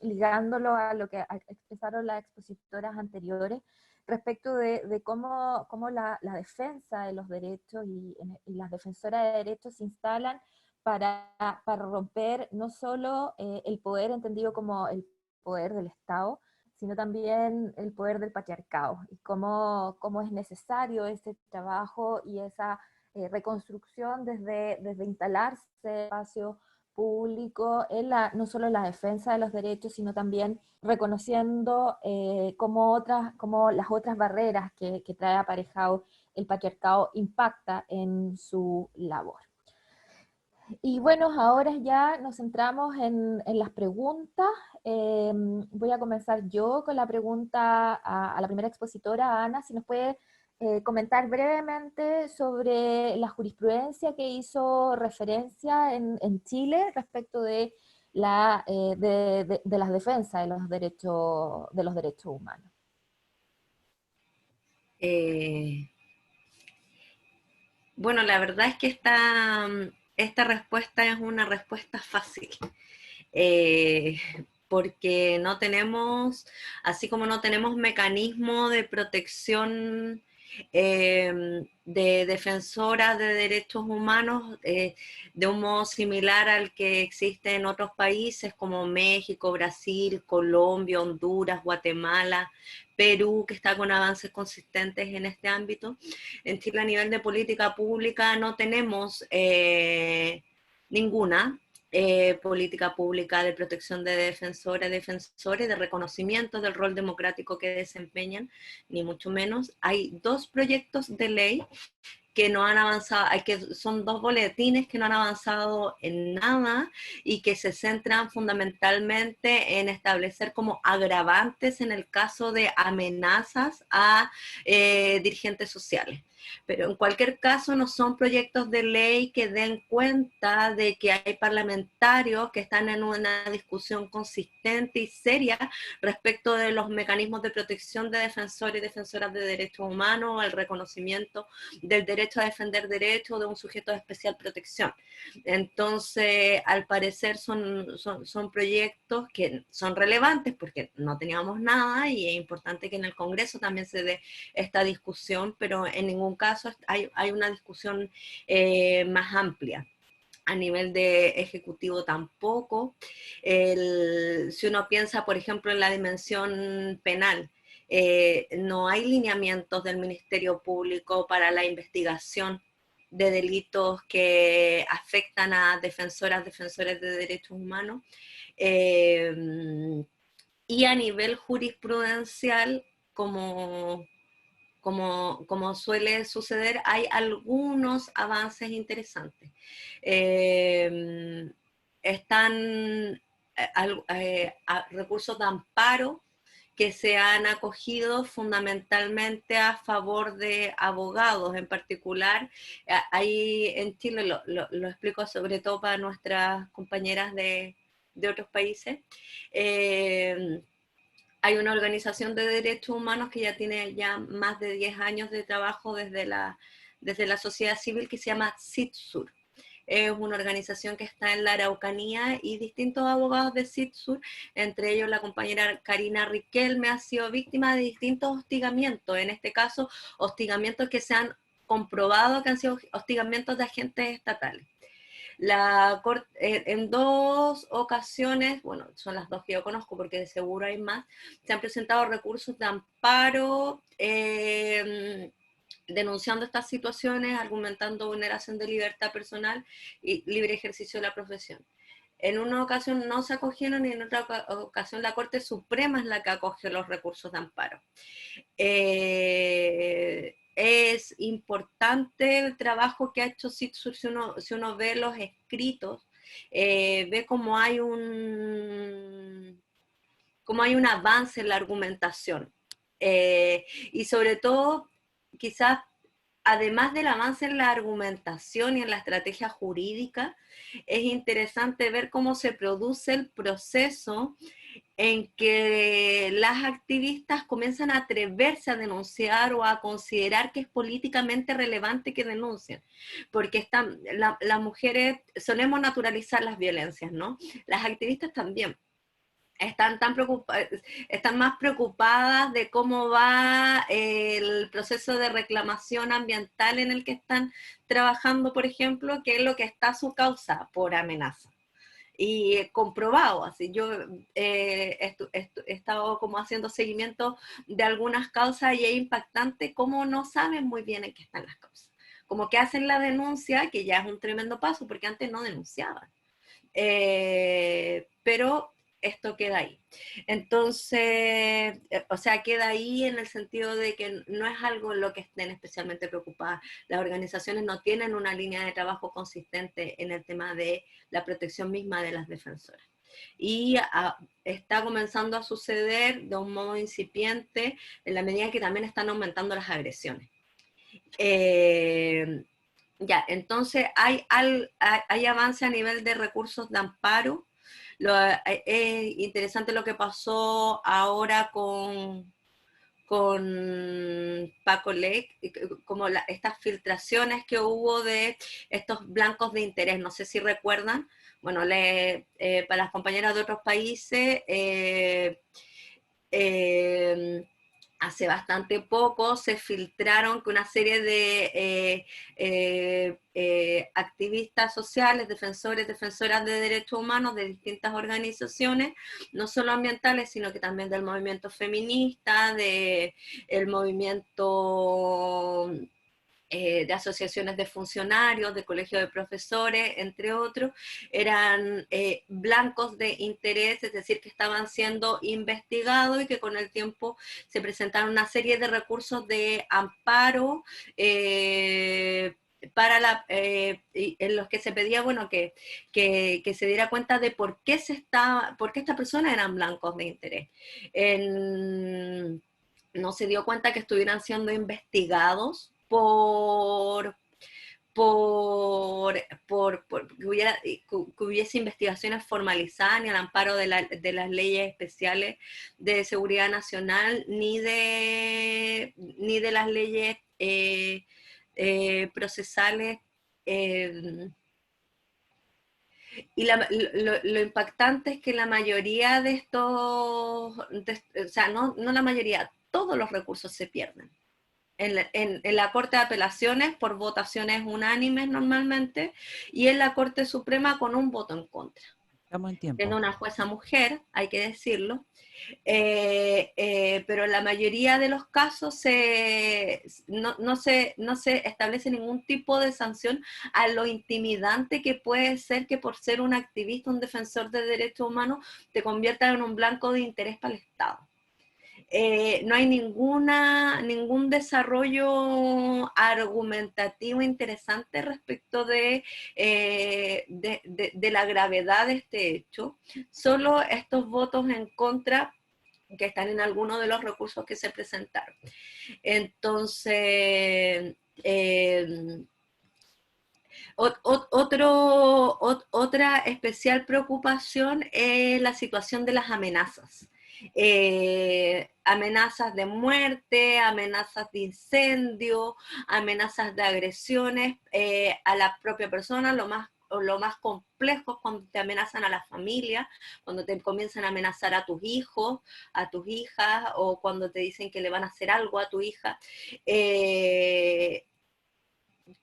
ligándolo a lo que expresaron las expositoras anteriores respecto de cómo la defensa de los derechos y las defensoras de derechos se instalan para romper no solo el poder entendido como el poder del Estado, sino también el poder del patriarcado, y cómo es necesario ese trabajo y esa reconstrucción desde instalarse en el espacio público, no solo en la defensa de los derechos, sino también reconociendo cómo las otras barreras que trae aparejado el patriarcado impacta en su labor. Y bueno, ahora ya nos centramos en las preguntas. Voy a comenzar yo con la pregunta a la primera expositora, Ana, si nos puede comentar brevemente sobre la jurisprudencia que hizo referencia en Chile respecto de de las defensas de los derechos humanos. Bueno, la verdad es que esta respuesta es una respuesta fácil, porque no tenemos, así como no tenemos mecanismo de protección de defensoras de derechos humanos de un modo similar al que existe en otros países como México, Brasil, Colombia, Honduras, Guatemala, Perú, que está con avances consistentes en este ámbito. En Chile, a nivel de política pública, no tenemos ninguna política pública de protección de defensores, de reconocimiento del rol democrático que desempeñan, ni mucho menos. Hay 2 proyectos de ley que no han avanzado, son 2 boletines que no han avanzado en nada y que se centran fundamentalmente en establecer como agravantes en el caso de amenazas a dirigentes sociales. Pero en cualquier caso no son proyectos de ley que den cuenta de que hay parlamentarios que están en una discusión consistente y seria respecto de los mecanismos de protección de defensores y defensoras de derechos humanos, el reconocimiento del derecho a defender derechos de un sujeto de especial protección. Entonces, al parecer son proyectos que son relevantes porque no teníamos nada y es importante que en el Congreso también se dé esta discusión, pero en ningún caso hay una discusión más amplia. A nivel de ejecutivo tampoco. Si uno piensa, por ejemplo, en la dimensión penal, no hay lineamientos del Ministerio Público para la investigación de delitos que afectan a defensores de derechos humanos. Y a nivel jurisprudencial, como suele suceder, hay algunos avances interesantes. Están recursos de amparo que se han acogido fundamentalmente a favor de abogados en particular. Ahí en Chile lo explico sobre todo para nuestras compañeras de otros países. Hay una organización de derechos humanos que ya tiene ya más de 10 años de trabajo desde la sociedad civil, que se llama CITSUR. Es una organización que está en la Araucanía y distintos abogados de CITSUR, entre ellos la compañera Karina Riquelme, ha sido víctima de distintos hostigamientos, en este caso hostigamientos que se han comprobado que han sido hostigamientos de agentes estatales. La corte, en 2 ocasiones, bueno, son las 2 que yo conozco porque de seguro hay más, se han presentado recursos de amparo denunciando estas situaciones, argumentando vulneración de libertad personal y libre ejercicio de la profesión. En una ocasión no se acogieron y en otra ocasión la Corte Suprema es la que acoge los recursos de amparo. Es importante el trabajo que ha hecho CITSUR, si uno ve los escritos, ve cómo hay un avance en la argumentación. Y sobre todo, quizás, además del avance en la argumentación y en la estrategia jurídica, es interesante ver cómo se produce el proceso en que las activistas comienzan a atreverse a denunciar o a considerar que es políticamente relevante que denuncien, porque las mujeres solemos naturalizar las violencias, ¿no? Las activistas también. Están más preocupadas de cómo va el proceso de reclamación ambiental en el que están trabajando, por ejemplo, que es lo que está a su causa por amenaza. Y comprobado, así yo he estado como haciendo seguimiento de algunas causas y es impactante cómo no saben muy bien en qué están las causas. Como que hacen la denuncia, que ya es un tremendo paso, porque antes no denunciaban. Pero esto queda ahí. Entonces, o sea, queda ahí en el sentido de que no es algo en lo que estén especialmente preocupadas. Las organizaciones no tienen una línea de trabajo consistente en el tema de la protección misma de las defensoras. Y está comenzando a suceder de un modo incipiente en la medida que también están aumentando las agresiones. Ya, entonces hay avance a nivel de recursos de amparo. Es interesante lo que pasó ahora con Paco Lake, como estas filtraciones que hubo de estos blancos de interés, no sé si recuerdan, bueno, para las compañeras de otros países, hace bastante poco se filtraron que una serie de activistas sociales, defensoras de derechos humanos de distintas organizaciones, no solo ambientales, sino que también del movimiento feminista, del movimiento de asociaciones de funcionarios, de colegios de profesores, entre otros, eran blancos de interés, es decir, que estaban siendo investigados y que con el tiempo se presentaron una serie de recursos de amparo en los que se pedía, bueno, que se diera cuenta de por qué estas personas eran blancos de interés. No se dio cuenta que estuvieran siendo investigados que hubiese investigaciones formalizadas ni al amparo de las leyes especiales de seguridad nacional, ni de las leyes procesales. Y lo impactante es que la mayoría de estos, o sea, no la mayoría, todos los recursos se pierden. En la Corte de Apelaciones por votaciones unánimes normalmente, y en la Corte Suprema con un voto en contra. Estamos en tiempo. Tiene una jueza mujer, hay que decirlo, pero en la mayoría de los casos no se establece ningún tipo de sanción a lo intimidante que puede ser que por ser un activista, un defensor de derechos humanos, te convierta en un blanco de interés para el Estado. No hay ningún desarrollo argumentativo interesante respecto de la gravedad de este hecho. Solo estos votos en contra que están en algunos de los recursos que se presentaron. Entonces, otra especial preocupación es la situación de las amenazas. Amenazas de muerte, amenazas de incendio, amenazas de agresiones a la propia persona. Lo más complejo es cuando te amenazan a la familia, cuando te comienzan a amenazar a tus hijos, a tus hijas, o cuando te dicen que le van a hacer algo a tu hija.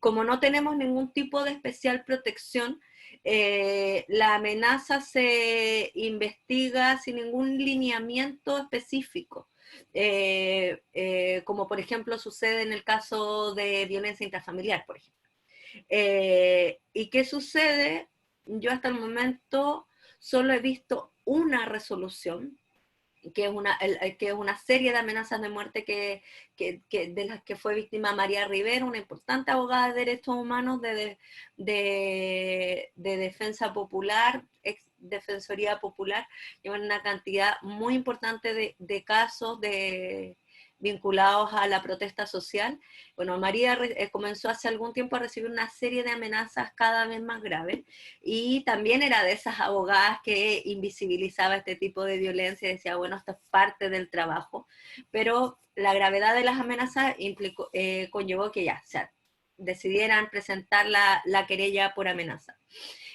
Como no tenemos ningún tipo de especial protección, la amenaza se investiga sin ningún lineamiento específico, como por ejemplo sucede en el caso de violencia intrafamiliar, por ejemplo. ¿Y qué sucede? Yo hasta el momento solo he visto una resolución, que es una serie de amenazas de muerte de las que fue víctima María Rivera, una importante abogada de derechos humanos de defensa popular, ex Defensoría Popular. Llevan una cantidad muy importante de casos vinculados a la protesta social. Bueno, María comenzó hace algún tiempo a recibir una serie de amenazas cada vez más graves, y también era de esas abogadas que invisibilizaba este tipo de violencia y decía, bueno, esto es parte del trabajo, pero la gravedad de las amenazas conllevó que ya, o sea, decidieran presentar la querella por amenaza.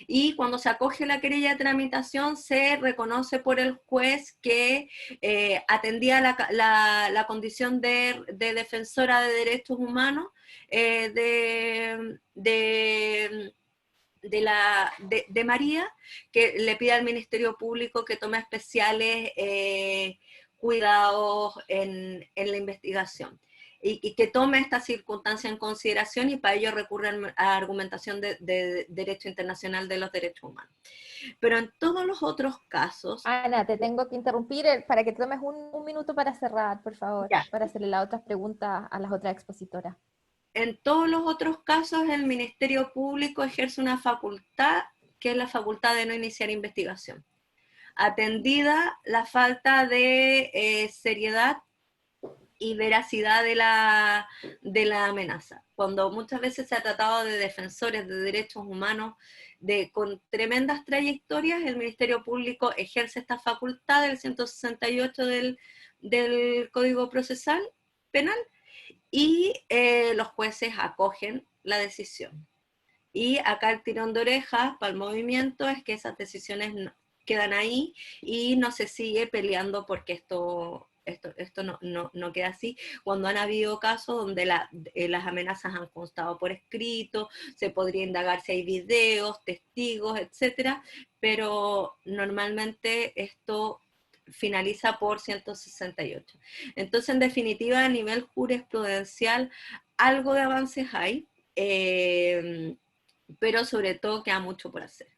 Y cuando se acoge la querella de tramitación, se reconoce por el juez que atendía la condición de defensora de derechos humanos de María, que le pide al Ministerio Público que tome especiales cuidados en la investigación. y que tome esta circunstancia en consideración, y para ello recurren a argumentación de derecho internacional de los derechos humanos. Pero en todos los otros casos... Ana, te tengo que interrumpir para que te tomes un minuto para cerrar, por favor, Ya. para hacerle las otras preguntas a las otras expositoras. En todos los otros casos, el Ministerio Público ejerce una facultad, que es la facultad de no iniciar investigación. Atendida la falta de seriedad y veracidad de la amenaza. Cuando muchas veces se ha tratado de defensores de derechos humanos con tremendas trayectorias, el Ministerio Público ejerce esta facultad del 168 del Código Procesal Penal, y los jueces acogen la decisión. Y acá el tirón de orejas para el movimiento es que esas decisiones quedan ahí y no se sigue peleando porque esto no queda así, cuando han habido casos donde las amenazas han constado por escrito, se podría indagar si hay videos, testigos, etcétera, pero normalmente esto finaliza por 168. Entonces, en definitiva, a nivel jurisprudencial, algo de avances hay, pero sobre todo queda mucho por hacer.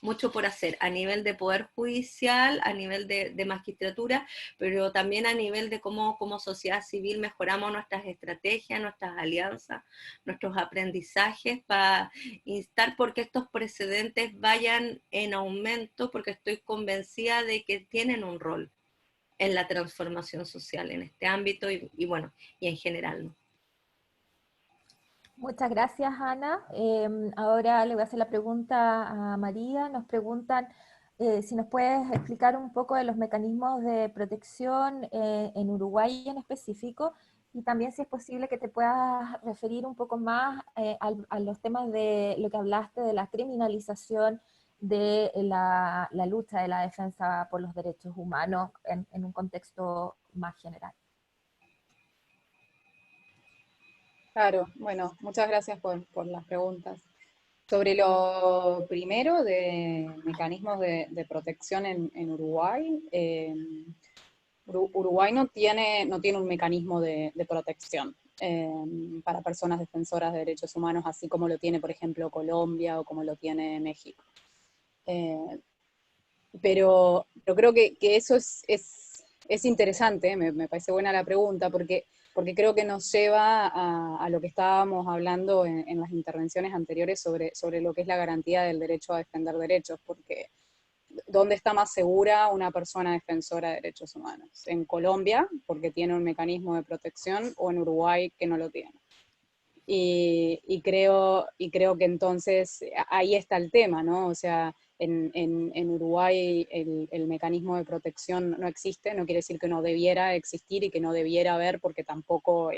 Mucho por hacer a nivel de poder judicial, a nivel de magistratura, pero también a nivel de cómo como sociedad civil mejoramos nuestras estrategias, nuestras alianzas, nuestros aprendizajes para instar porque estos precedentes vayan en aumento, porque estoy convencida de que tienen un rol en la transformación social en este ámbito y bueno, y en general, ¿no? Muchas gracias, Ana. Ahora le voy a hacer la pregunta a María. Nos preguntan si nos puedes explicar un poco de los mecanismos de protección en Uruguay en específico, y también si es posible que te puedas referir un poco más a los temas de lo que hablaste de la criminalización de la lucha de la defensa por los derechos humanos en un contexto más general. Claro, bueno, muchas gracias por las preguntas. Sobre lo primero de mecanismos de protección en Uruguay, Uruguay no tiene un mecanismo de protección para personas defensoras de derechos humanos, así como lo tiene, por ejemplo, Colombia o como lo tiene México. Pero creo que eso es interesante, me parece buena la pregunta, porque creo que nos lleva a lo que estábamos hablando en las intervenciones anteriores sobre lo que es la garantía del derecho a defender derechos, porque ¿dónde está más segura una persona defensora de derechos humanos? ¿En Colombia, porque tiene un mecanismo de protección, o en Uruguay, que no lo tiene? Y creo que entonces ahí está el tema, ¿no? O sea, en Uruguay el mecanismo de protección no existe, no quiere decir que no debiera existir y que no debiera haber, porque tampoco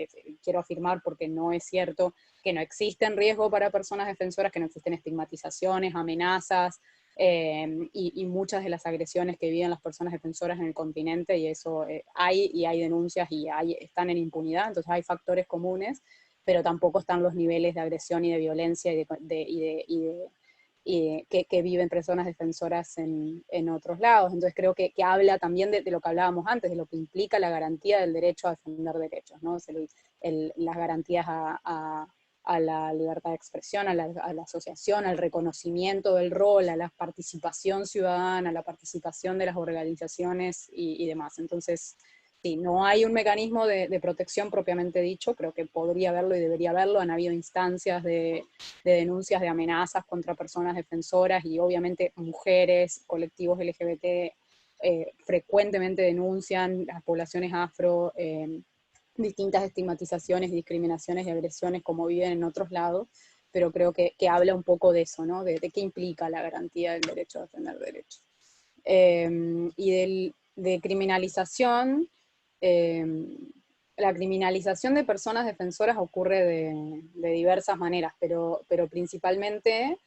quiero afirmar, porque no es cierto que no existen riesgo para personas defensoras, que no existen estigmatizaciones, amenazas, y muchas de las agresiones que viven las personas defensoras en el continente, y eso hay denuncias y están en impunidad, entonces hay factores comunes, pero tampoco están los niveles de agresión y de violencia que viven personas defensoras en otros lados. Entonces creo que habla también de lo que hablábamos antes, de lo que implica la garantía del derecho a defender derechos, ¿no? Las garantías a la libertad de expresión, a la asociación, al reconocimiento del rol, a la participación ciudadana, a la participación de las organizaciones y demás. Entonces, sí, no hay un mecanismo de protección propiamente dicho, creo que podría haberlo y debería haberlo. Han habido instancias de denuncias de amenazas contra personas defensoras, y obviamente mujeres, colectivos LGBT frecuentemente denuncian, las poblaciones afro, distintas estigmatizaciones, discriminaciones y agresiones como viven en otros lados, pero creo que habla un poco de eso, ¿no? De qué implica la garantía del derecho a defender derechos. Y de criminalización, la criminalización de personas defensoras ocurre de diversas maneras, pero principalmente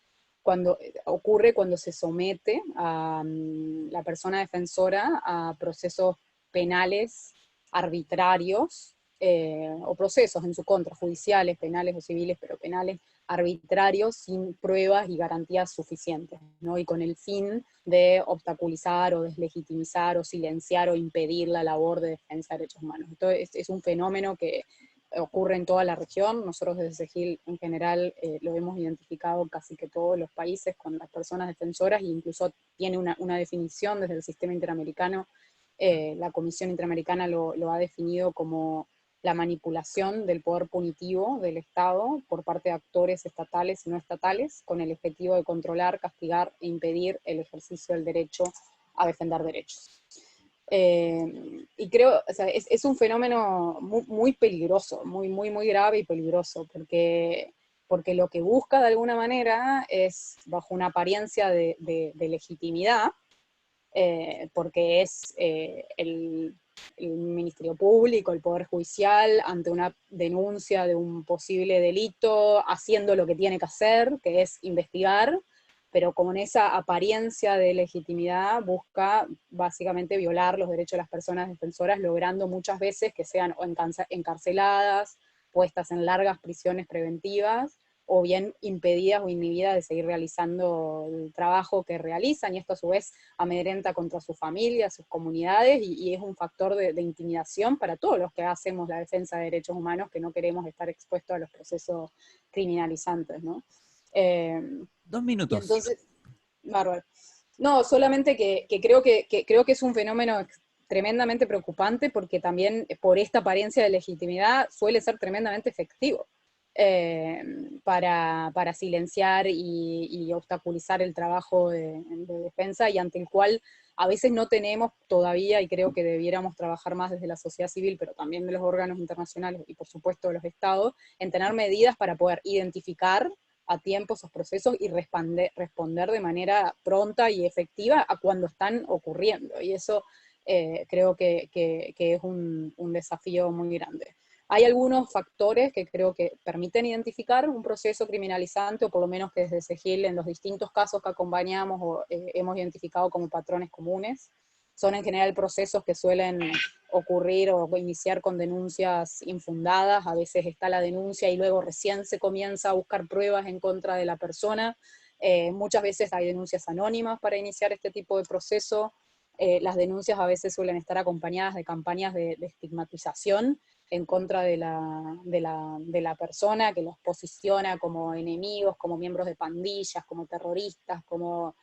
ocurre cuando se somete a la persona defensora a procesos penales arbitrarios, o procesos en su contra, judiciales, penales o civiles, pero penales arbitrarios, sin pruebas y garantías suficientes, ¿no? Y con el fin de obstaculizar o deslegitimizar o silenciar o impedir la labor de defensa de derechos humanos. Esto es un fenómeno que ocurre en toda la región. Nosotros desde SEGIL en general lo hemos identificado casi que todos los países con las personas defensoras, e incluso tiene una definición desde el sistema interamericano. La Comisión Interamericana lo ha definido como la manipulación del poder punitivo del Estado por parte de actores estatales y no estatales, con el objetivo de controlar, castigar e impedir el ejercicio del derecho a defender derechos. Y creo, o sea, es un fenómeno muy peligroso, muy grave y peligroso, porque lo que busca de alguna manera es, bajo una apariencia de legitimidad, porque es el Ministerio Público, el Poder Judicial, ante una denuncia de un posible delito, haciendo lo que tiene que hacer, que es investigar, pero con esa apariencia de legitimidad busca básicamente violar los derechos de las personas defensoras, logrando muchas veces que sean o encarceladas, puestas en largas prisiones preventivas, o bien impedidas o inhibidas de seguir realizando el trabajo que realizan, y esto a su vez amedrenta contra su familia, sus comunidades, y es un factor de intimidación para todos los que hacemos la defensa de derechos humanos, que no queremos estar expuestos a los procesos criminalizantes, ¿no? 2 minutos. Y entonces, bárbaro. No, solamente que creo que es un fenómeno tremendamente preocupante, porque también por esta apariencia de legitimidad suele ser tremendamente efectivo para silenciar y obstaculizar el trabajo de defensa, y ante el cual a veces no tenemos todavía, y creo que debiéramos trabajar más desde la sociedad civil, pero también de los órganos internacionales y por supuesto de los estados, en tener medidas para poder identificar a tiempo esos procesos y responder de manera pronta y efectiva a cuando están ocurriendo. Y eso creo que es un desafío muy grande. Hay algunos factores que creo que permiten identificar un proceso criminalizante, o por lo menos que desde SEGIL en los distintos casos que acompañamos hemos identificado como patrones comunes. Son en general procesos que suelen ocurrir o iniciar con denuncias infundadas. A veces está la denuncia y luego recién se comienza a buscar pruebas en contra de la persona. Muchas veces hay denuncias anónimas para iniciar este tipo de proceso. Las denuncias a veces suelen estar acompañadas de campañas de estigmatización en contra de la persona, que los posiciona como enemigos, como miembros de pandillas, como terroristas, como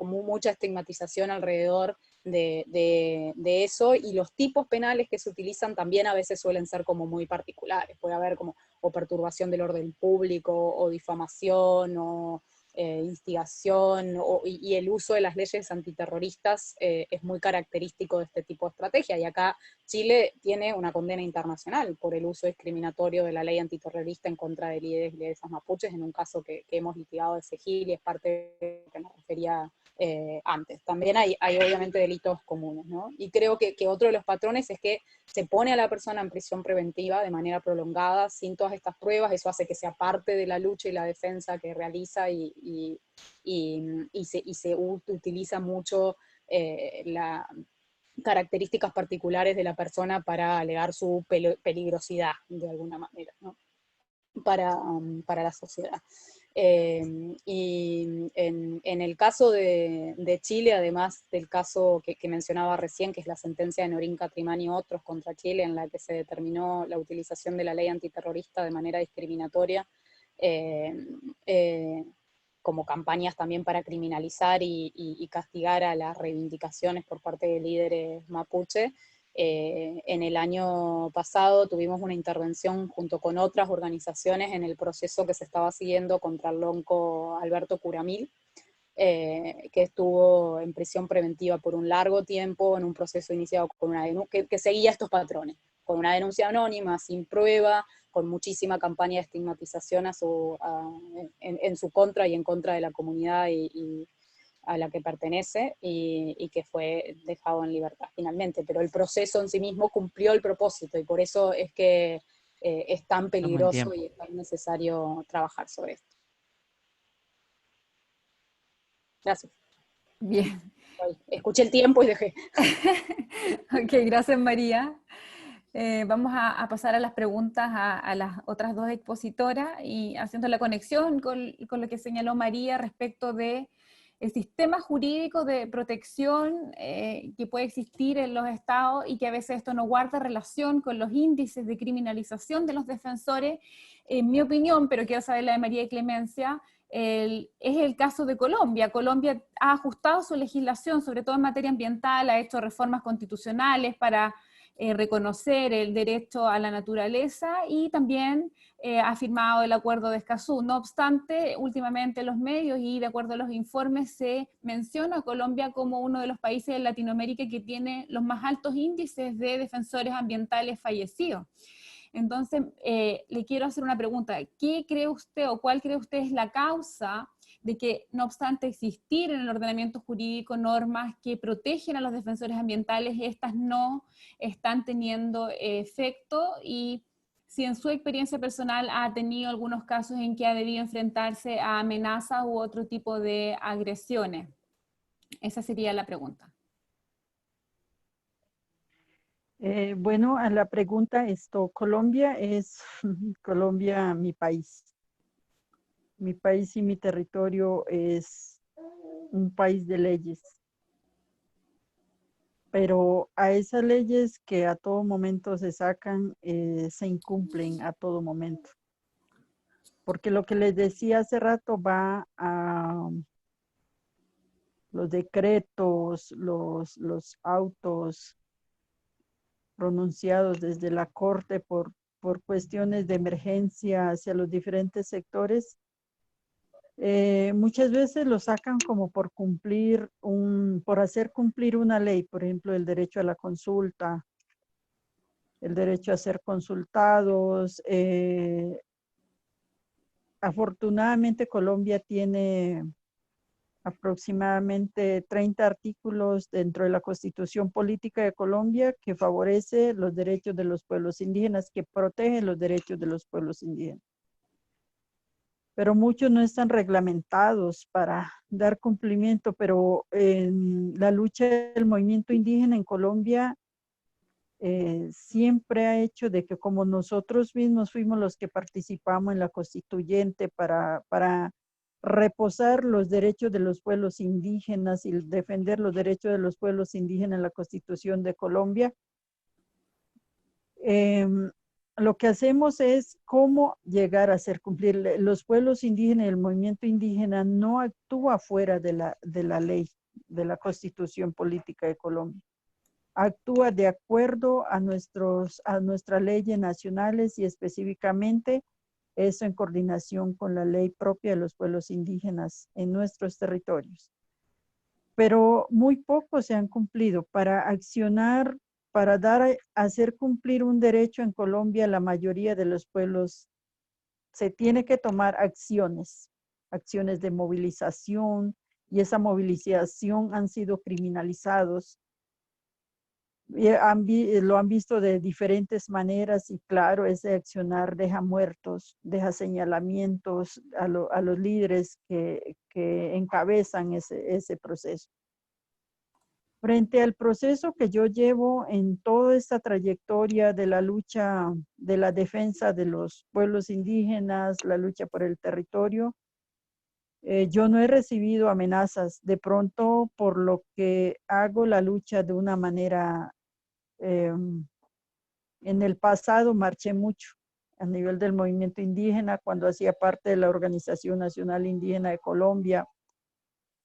mucha estigmatización alrededor de eso, y los tipos penales que se utilizan también a veces suelen ser como muy particulares. Puede haber como o perturbación del orden público, o difamación, o instigación, y el uso de las leyes antiterroristas es muy característico de este tipo de estrategia, y acá Chile tiene una condena internacional por el uso discriminatorio de la ley antiterrorista en contra de líderes y lideresas mapuches, en un caso que hemos litigado de SEGIL, y es parte de lo que me refería antes. También hay obviamente delitos comunes, ¿no? Y creo que otro de los patrones es que se pone a la persona en prisión preventiva de manera prolongada, sin todas estas pruebas. Eso hace que sea parte de la lucha y la defensa que realiza, y se utiliza mucho las características particulares de la persona para alegar su peligrosidad, de alguna manera, ¿no? Para la sociedad. Y en el caso de Chile, además del caso que mencionaba recién, que es la sentencia de Norín Catrimani y otros contra Chile, en la que se determinó la utilización de la ley antiterrorista de manera discriminatoria, como campañas también para criminalizar y castigar a las reivindicaciones por parte de líderes mapuche. En el año pasado tuvimos una intervención junto con otras organizaciones en el proceso que se estaba siguiendo contra el lonco Alberto Curamil, que estuvo en prisión preventiva por un largo tiempo, en un proceso iniciado con una denuncia que seguía estos patrones, con una denuncia anónima, sin prueba, con muchísima campaña de estigmatización en su contra y en contra de la comunidad y a la que pertenece, y que fue dejado en libertad finalmente. Pero el proceso en sí mismo cumplió el propósito, y por eso es que es tan peligroso y es tan necesario trabajar sobre esto. Gracias. Bien. Escuché el tiempo y dejé. Ok, gracias María. Vamos a pasar a las preguntas a las otras dos expositoras, y haciendo la conexión con lo que señaló María respecto de el sistema jurídico de protección que puede existir en los estados y que a veces esto no guarda relación con los índices de criminalización de los defensores. En mi opinión, pero quiero saber la de María Clemencia, es el caso de Colombia. Colombia ha ajustado su legislación, sobre todo en materia ambiental, ha hecho reformas constitucionales para reconocer el derecho a la naturaleza y también ha firmado el acuerdo de Escazú. No obstante, últimamente en los medios y de acuerdo a los informes se menciona a Colombia como uno de los países de Latinoamérica que tiene los más altos índices de defensores ambientales fallecidos. Entonces, le quiero hacer una pregunta. ¿Qué cree usted o cuál cree usted es la causa de que, no obstante existir en el ordenamiento jurídico normas que protegen a los defensores ambientales, estas no están teniendo efecto? Y si en su experiencia personal ha tenido algunos casos en que ha debido enfrentarse a amenazas u otro tipo de agresiones. Esa sería la pregunta. Bueno, a la pregunta, Colombia es, Colombia, mi país. Mi país y mi territorio es un país de leyes. Pero a esas leyes que a todo momento se sacan, se incumplen a todo momento. Porque lo que les decía hace rato va a los decretos, los autos pronunciados desde la Corte por cuestiones de emergencia hacia los diferentes sectores. Muchas veces lo sacan como por cumplir por hacer cumplir una ley, por ejemplo, el derecho a la consulta, el derecho a ser consultados. Afortunadamente Colombia tiene aproximadamente 30 artículos dentro de la Constitución Política de Colombia que favorece los derechos de los pueblos indígenas, que protege los derechos de los pueblos indígenas. Pero muchos no están reglamentados para dar cumplimiento, pero en la lucha del movimiento indígena en Colombia siempre ha hecho de que como nosotros mismos fuimos los que participamos en la constituyente para reposar los derechos de los pueblos indígenas y defender los derechos de los pueblos indígenas en la Constitución de Colombia, lo que hacemos es cómo llegar a hacer cumplir. Los pueblos indígenas, el movimiento indígena no actúa fuera de la ley, de la Constitución Política de Colombia. Actúa de acuerdo a nuestras leyes nacionales y específicamente eso en coordinación con la ley propia de los pueblos indígenas en nuestros territorios. Pero muy pocos se han cumplido. Para accionar, para hacer cumplir un derecho en Colombia, la mayoría de los pueblos se tiene que tomar acciones de movilización, y esa movilización han sido criminalizados. Lo han visto de diferentes maneras y claro, ese accionar deja muertos, deja señalamientos a los líderes que encabezan ese proceso. Frente al proceso que yo llevo en toda esta trayectoria de la lucha, de la defensa de los pueblos indígenas, la lucha por el territorio, yo no he recibido amenazas. De pronto, por lo que hago la lucha de una manera, en el pasado marché mucho a nivel del movimiento indígena, cuando hacía parte de la Organización Nacional Indígena de Colombia,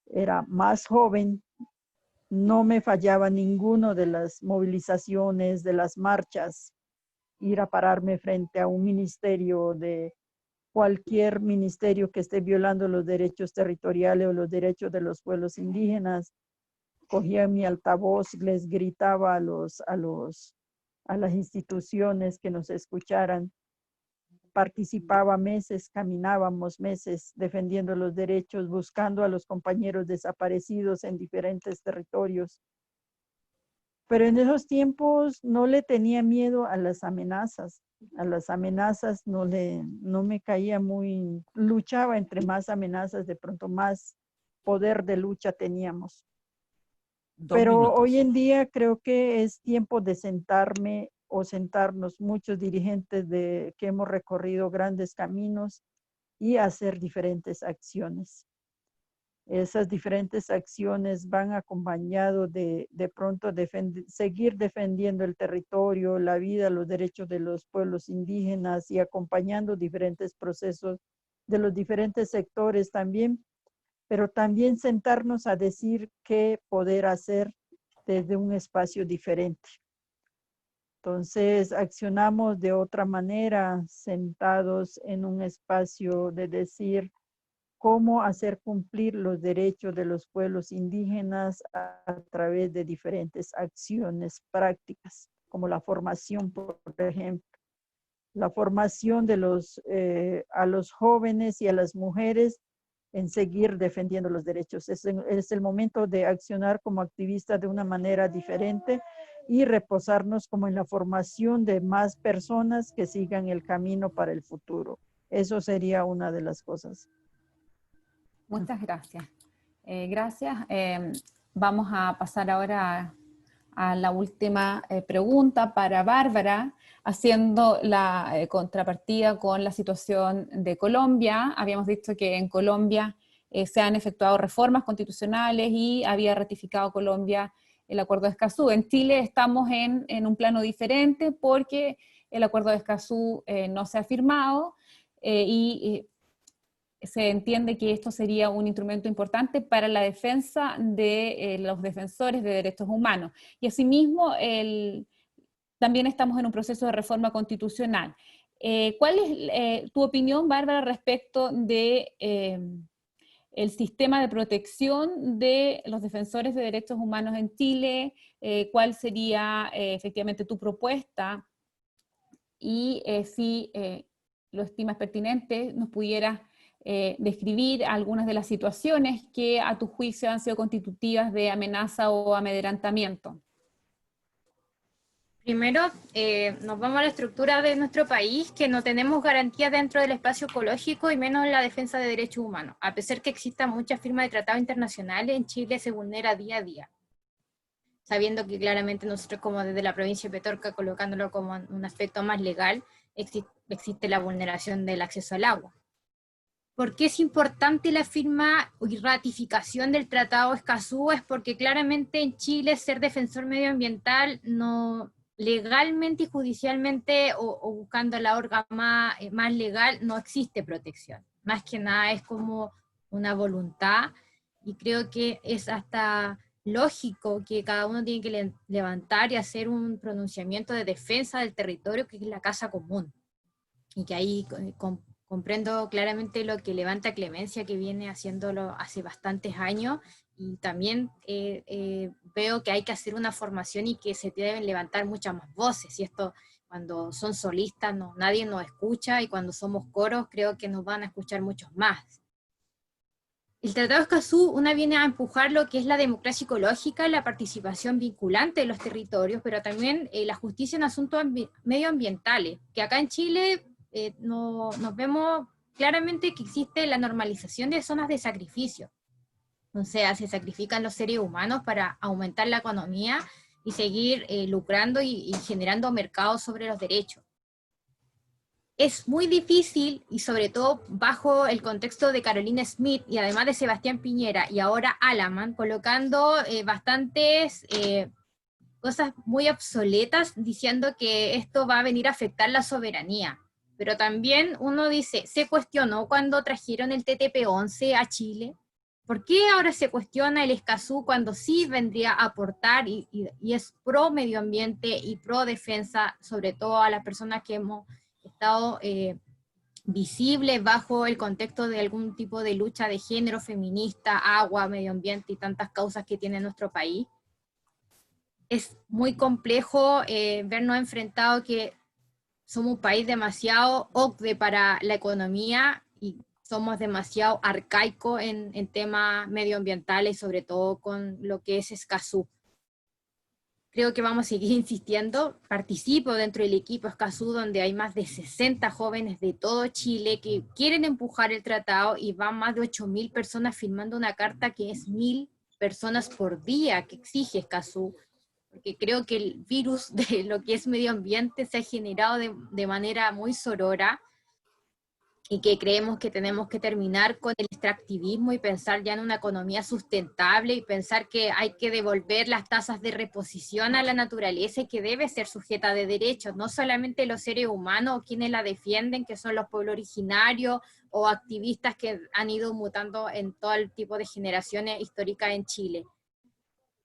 era más joven. No me fallaba ninguno de las movilizaciones, de las marchas, ir a pararme frente a un ministerio, de cualquier ministerio que esté violando los derechos territoriales o los derechos de los pueblos indígenas. Cogía mi altavoz, les gritaba a las instituciones que nos escucharan. Participaba meses, caminábamos meses defendiendo los derechos, buscando a los compañeros desaparecidos en diferentes territorios. Pero en esos tiempos no le tenía miedo a las amenazas. A las amenazas no me caía muy, luchaba entre más amenazas, de pronto más poder de lucha teníamos. Pero hoy en día creo que es tiempo de sentarme o sentarnos muchos dirigentes que hemos recorrido grandes caminos y hacer diferentes acciones. Esas diferentes acciones van acompañados de pronto seguir defendiendo el territorio, la vida, los derechos de los pueblos indígenas y acompañando diferentes procesos de los diferentes sectores también, pero también sentarnos a decir qué poder hacer desde un espacio diferente. Entonces, accionamos de otra manera, sentados en un espacio de decir cómo hacer cumplir los derechos de los pueblos indígenas a través de diferentes acciones prácticas, como la formación, por ejemplo. La formación de a los jóvenes y a las mujeres en seguir defendiendo los derechos. Es el momento de accionar como activistas de una manera diferente y reposarnos como en la formación de más personas que sigan el camino para el futuro. Eso sería una de las cosas. Muchas gracias. Gracias. Vamos a pasar ahora a la última pregunta para Bárbara, haciendo la contrapartida con la situación de Colombia. Habíamos dicho que en Colombia se han efectuado reformas constitucionales y había ratificado Colombia el Acuerdo de Escazú. En Chile estamos en un plano diferente porque el Acuerdo de Escazú no se ha firmado y se entiende que esto sería un instrumento importante para la defensa de los defensores de derechos humanos. Y asimismo, también estamos en un proceso de reforma constitucional. ¿Cuál es tu opinión, Bárbara, respecto de el sistema de protección de los defensores de derechos humanos en Chile? ¿Cuál sería efectivamente tu propuesta? Y si lo estimas pertinente, nos pudieras describir algunas de las situaciones que a tu juicio han sido constitutivas de amenaza o amedrentamiento. Primero, nos vamos a la estructura de nuestro país, que no tenemos garantías dentro del espacio ecológico y menos en la defensa de derechos humanos. A pesar que existan muchas firmas de tratados internacionales, en Chile se vulnera día a día. Sabiendo que claramente nosotros, como desde la provincia de Petorca, colocándolo como un aspecto más legal, existe la vulneración del acceso al agua. ¿Por qué es importante la firma y ratificación del Tratado de Escazú? Es porque claramente en Chile ser defensor medioambiental no, legalmente y judicialmente o buscando la órgano más legal no existe protección. Más que nada es como una voluntad y creo que es hasta lógico que cada uno tiene que levantar y hacer un pronunciamiento de defensa del territorio, que es la casa común. Y que ahí comprendo claramente lo que levanta Clemencia, que viene haciéndolo hace bastantes años, y también veo que hay que hacer una formación y que se deben levantar muchas más voces, y esto cuando son solistas nadie nos escucha, y cuando somos coros creo que nos van a escuchar muchos más. El Tratado de Escazú viene a empujar lo que es la democracia ecológica, la participación vinculante de los territorios, pero también la justicia en asuntos medioambientales, que acá en Chile nos vemos claramente que existe la normalización de zonas de sacrificio. O sea, se sacrifican los seres humanos para aumentar la economía y seguir lucrando y generando mercados sobre los derechos. Es muy difícil, y sobre todo bajo el contexto de Carolina Smith, y además de Sebastián Piñera, y ahora Alaman, colocando bastantes cosas muy obsoletas, diciendo que esto va a venir a afectar la soberanía. Pero también uno dice, se cuestionó cuando trajeron el TTP-11 a Chile. ¿Por qué ahora se cuestiona el Escazú cuando sí vendría a aportar y es pro medio ambiente y pro defensa, sobre todo a las personas que hemos estado visibles bajo el contexto de algún tipo de lucha de género feminista, agua, medio ambiente y tantas causas que tiene nuestro país? Es muy complejo vernos enfrentados que somos un país demasiado OCDE para la economía y somos demasiado arcaicos en temas medioambientales, sobre todo con lo que es Escazú. Creo que vamos a seguir insistiendo. Participo dentro del equipo Escazú, donde hay más de 60 jóvenes de todo Chile que quieren empujar el tratado, y van más de 8.000 personas firmando una carta que es 1.000 personas por día que exige Escazú, porque creo que el virus de lo que es medio ambiente se ha generado de manera muy sorora. y que creemos que tenemos que terminar con el extractivismo y pensar ya en una economía sustentable y pensar que hay que devolver las tasas de reposición a la naturaleza y que debe ser sujeta de derechos, no solamente los seres humanos o quienes la defienden, que son los pueblos originarios o activistas que han ido mutando en todo el tipo de generaciones históricas en Chile.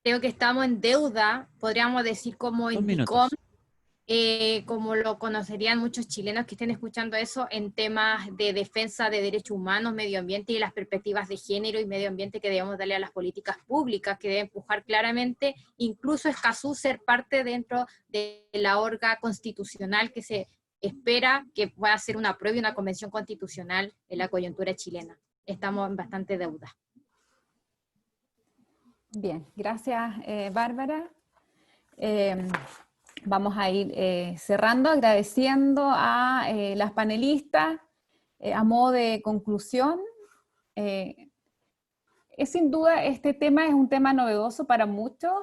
Creo que estamos en deuda, podríamos decir como en DICOM, como lo conocerían muchos chilenos que estén escuchando eso, en temas de defensa de derechos humanos, medio ambiente y las perspectivas de género y medio ambiente que debemos darle a las políticas públicas, que deben empujar claramente, incluso Escazú ser parte dentro de la orga constitucional que se espera que pueda ser una prueba y una convención constitucional en la coyuntura chilena. Estamos en bastante deuda. Bien, gracias Bárbara. Vamos a ir cerrando, agradeciendo a las panelistas a modo de conclusión. Sin duda este tema es un tema novedoso para muchos,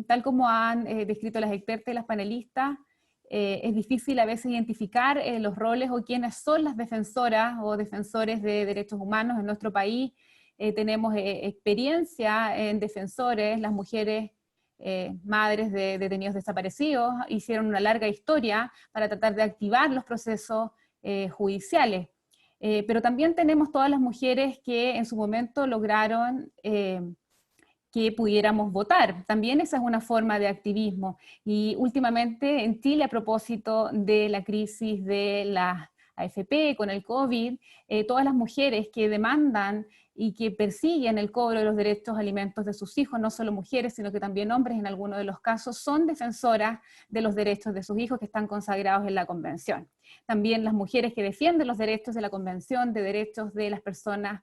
tal como han descrito las expertas y las panelistas. Es difícil a veces identificar los roles o quiénes son las defensoras o defensores de derechos humanos en nuestro país. Tenemos experiencia en defensores, las mujeres madres de detenidos desaparecidos hicieron una larga historia para tratar de activar los procesos judiciales. Pero también tenemos todas las mujeres que en su momento lograron que pudiéramos votar. También esa es una forma de activismo. Y últimamente en Chile, a propósito de la crisis de la AFP con el COVID, todas las mujeres que demandan y que persiguen el cobro de los derechos a alimentos de sus hijos, no solo mujeres, sino que también hombres en algunos de los casos, son defensoras de los derechos de sus hijos que están consagrados en la Convención. También las mujeres que defienden los derechos de la Convención, de derechos de las personas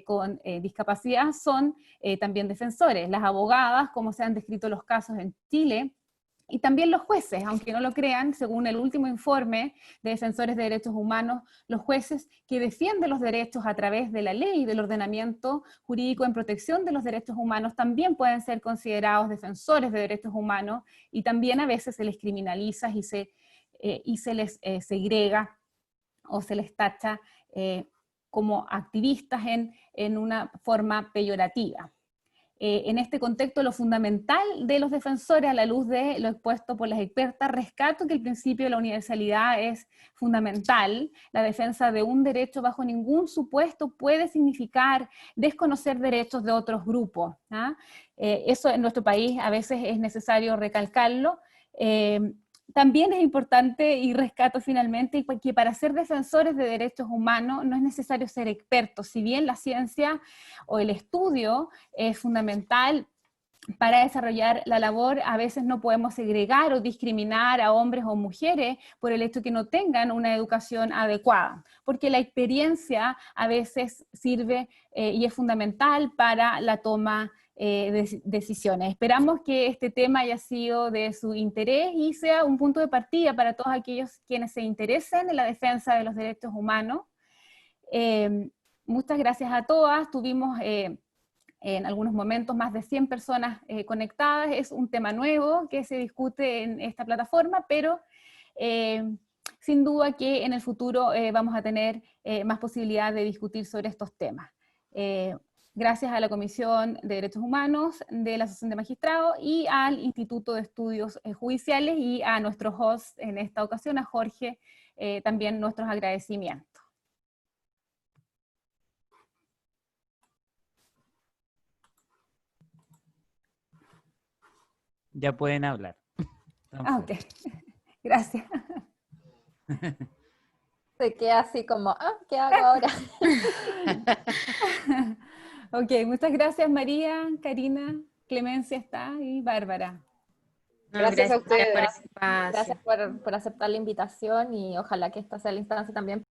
con discapacidad, son también defensores. Las abogadas, como se han descrito los casos en Chile, y también los jueces, aunque no lo crean, según el último informe de Defensores de Derechos Humanos, los jueces que defienden los derechos a través de la ley y del ordenamiento jurídico en protección de los derechos humanos también pueden ser considerados defensores de derechos humanos, y también a veces se les criminaliza y se les segrega o se les tacha como activistas en una forma peyorativa. En este contexto, lo fundamental de los defensores, a la luz de lo expuesto por las expertas, rescato que el principio de la universalidad es fundamental. La defensa de un derecho bajo ningún supuesto puede significar desconocer derechos de otros grupos. Eso en nuestro país a veces es necesario recalcarlo. También es importante, y rescato finalmente, que para ser defensores de derechos humanos no es necesario ser expertos. Si bien la ciencia o el estudio es fundamental para desarrollar la labor, a veces no podemos segregar o discriminar a hombres o mujeres por el hecho de que no tengan una educación adecuada, porque la experiencia a veces sirve y es fundamental para la toma de decisiones. Esperamos que este tema haya sido de su interés y sea un punto de partida para todos aquellos quienes se interesen en la defensa de los derechos humanos. Muchas gracias a todas. Tuvimos en algunos momentos más de 100 personas conectadas. Es un tema nuevo que se discute en esta plataforma, pero sin duda que en el futuro vamos a tener más posibilidad de discutir sobre estos temas. Gracias a la Comisión de Derechos Humanos de la Asociación de Magistrados y al Instituto de Estudios Judiciales y a nuestro host en esta ocasión, a Jorge, también nuestros agradecimientos. Ya pueden hablar. Ok, gracias. Se queda así como, ¿qué hago ahora? Ok, muchas gracias María, Karina, Clemencia está y Bárbara. Gracias a ustedes. Gracias por aceptar la invitación y ojalá que esta sea la instancia también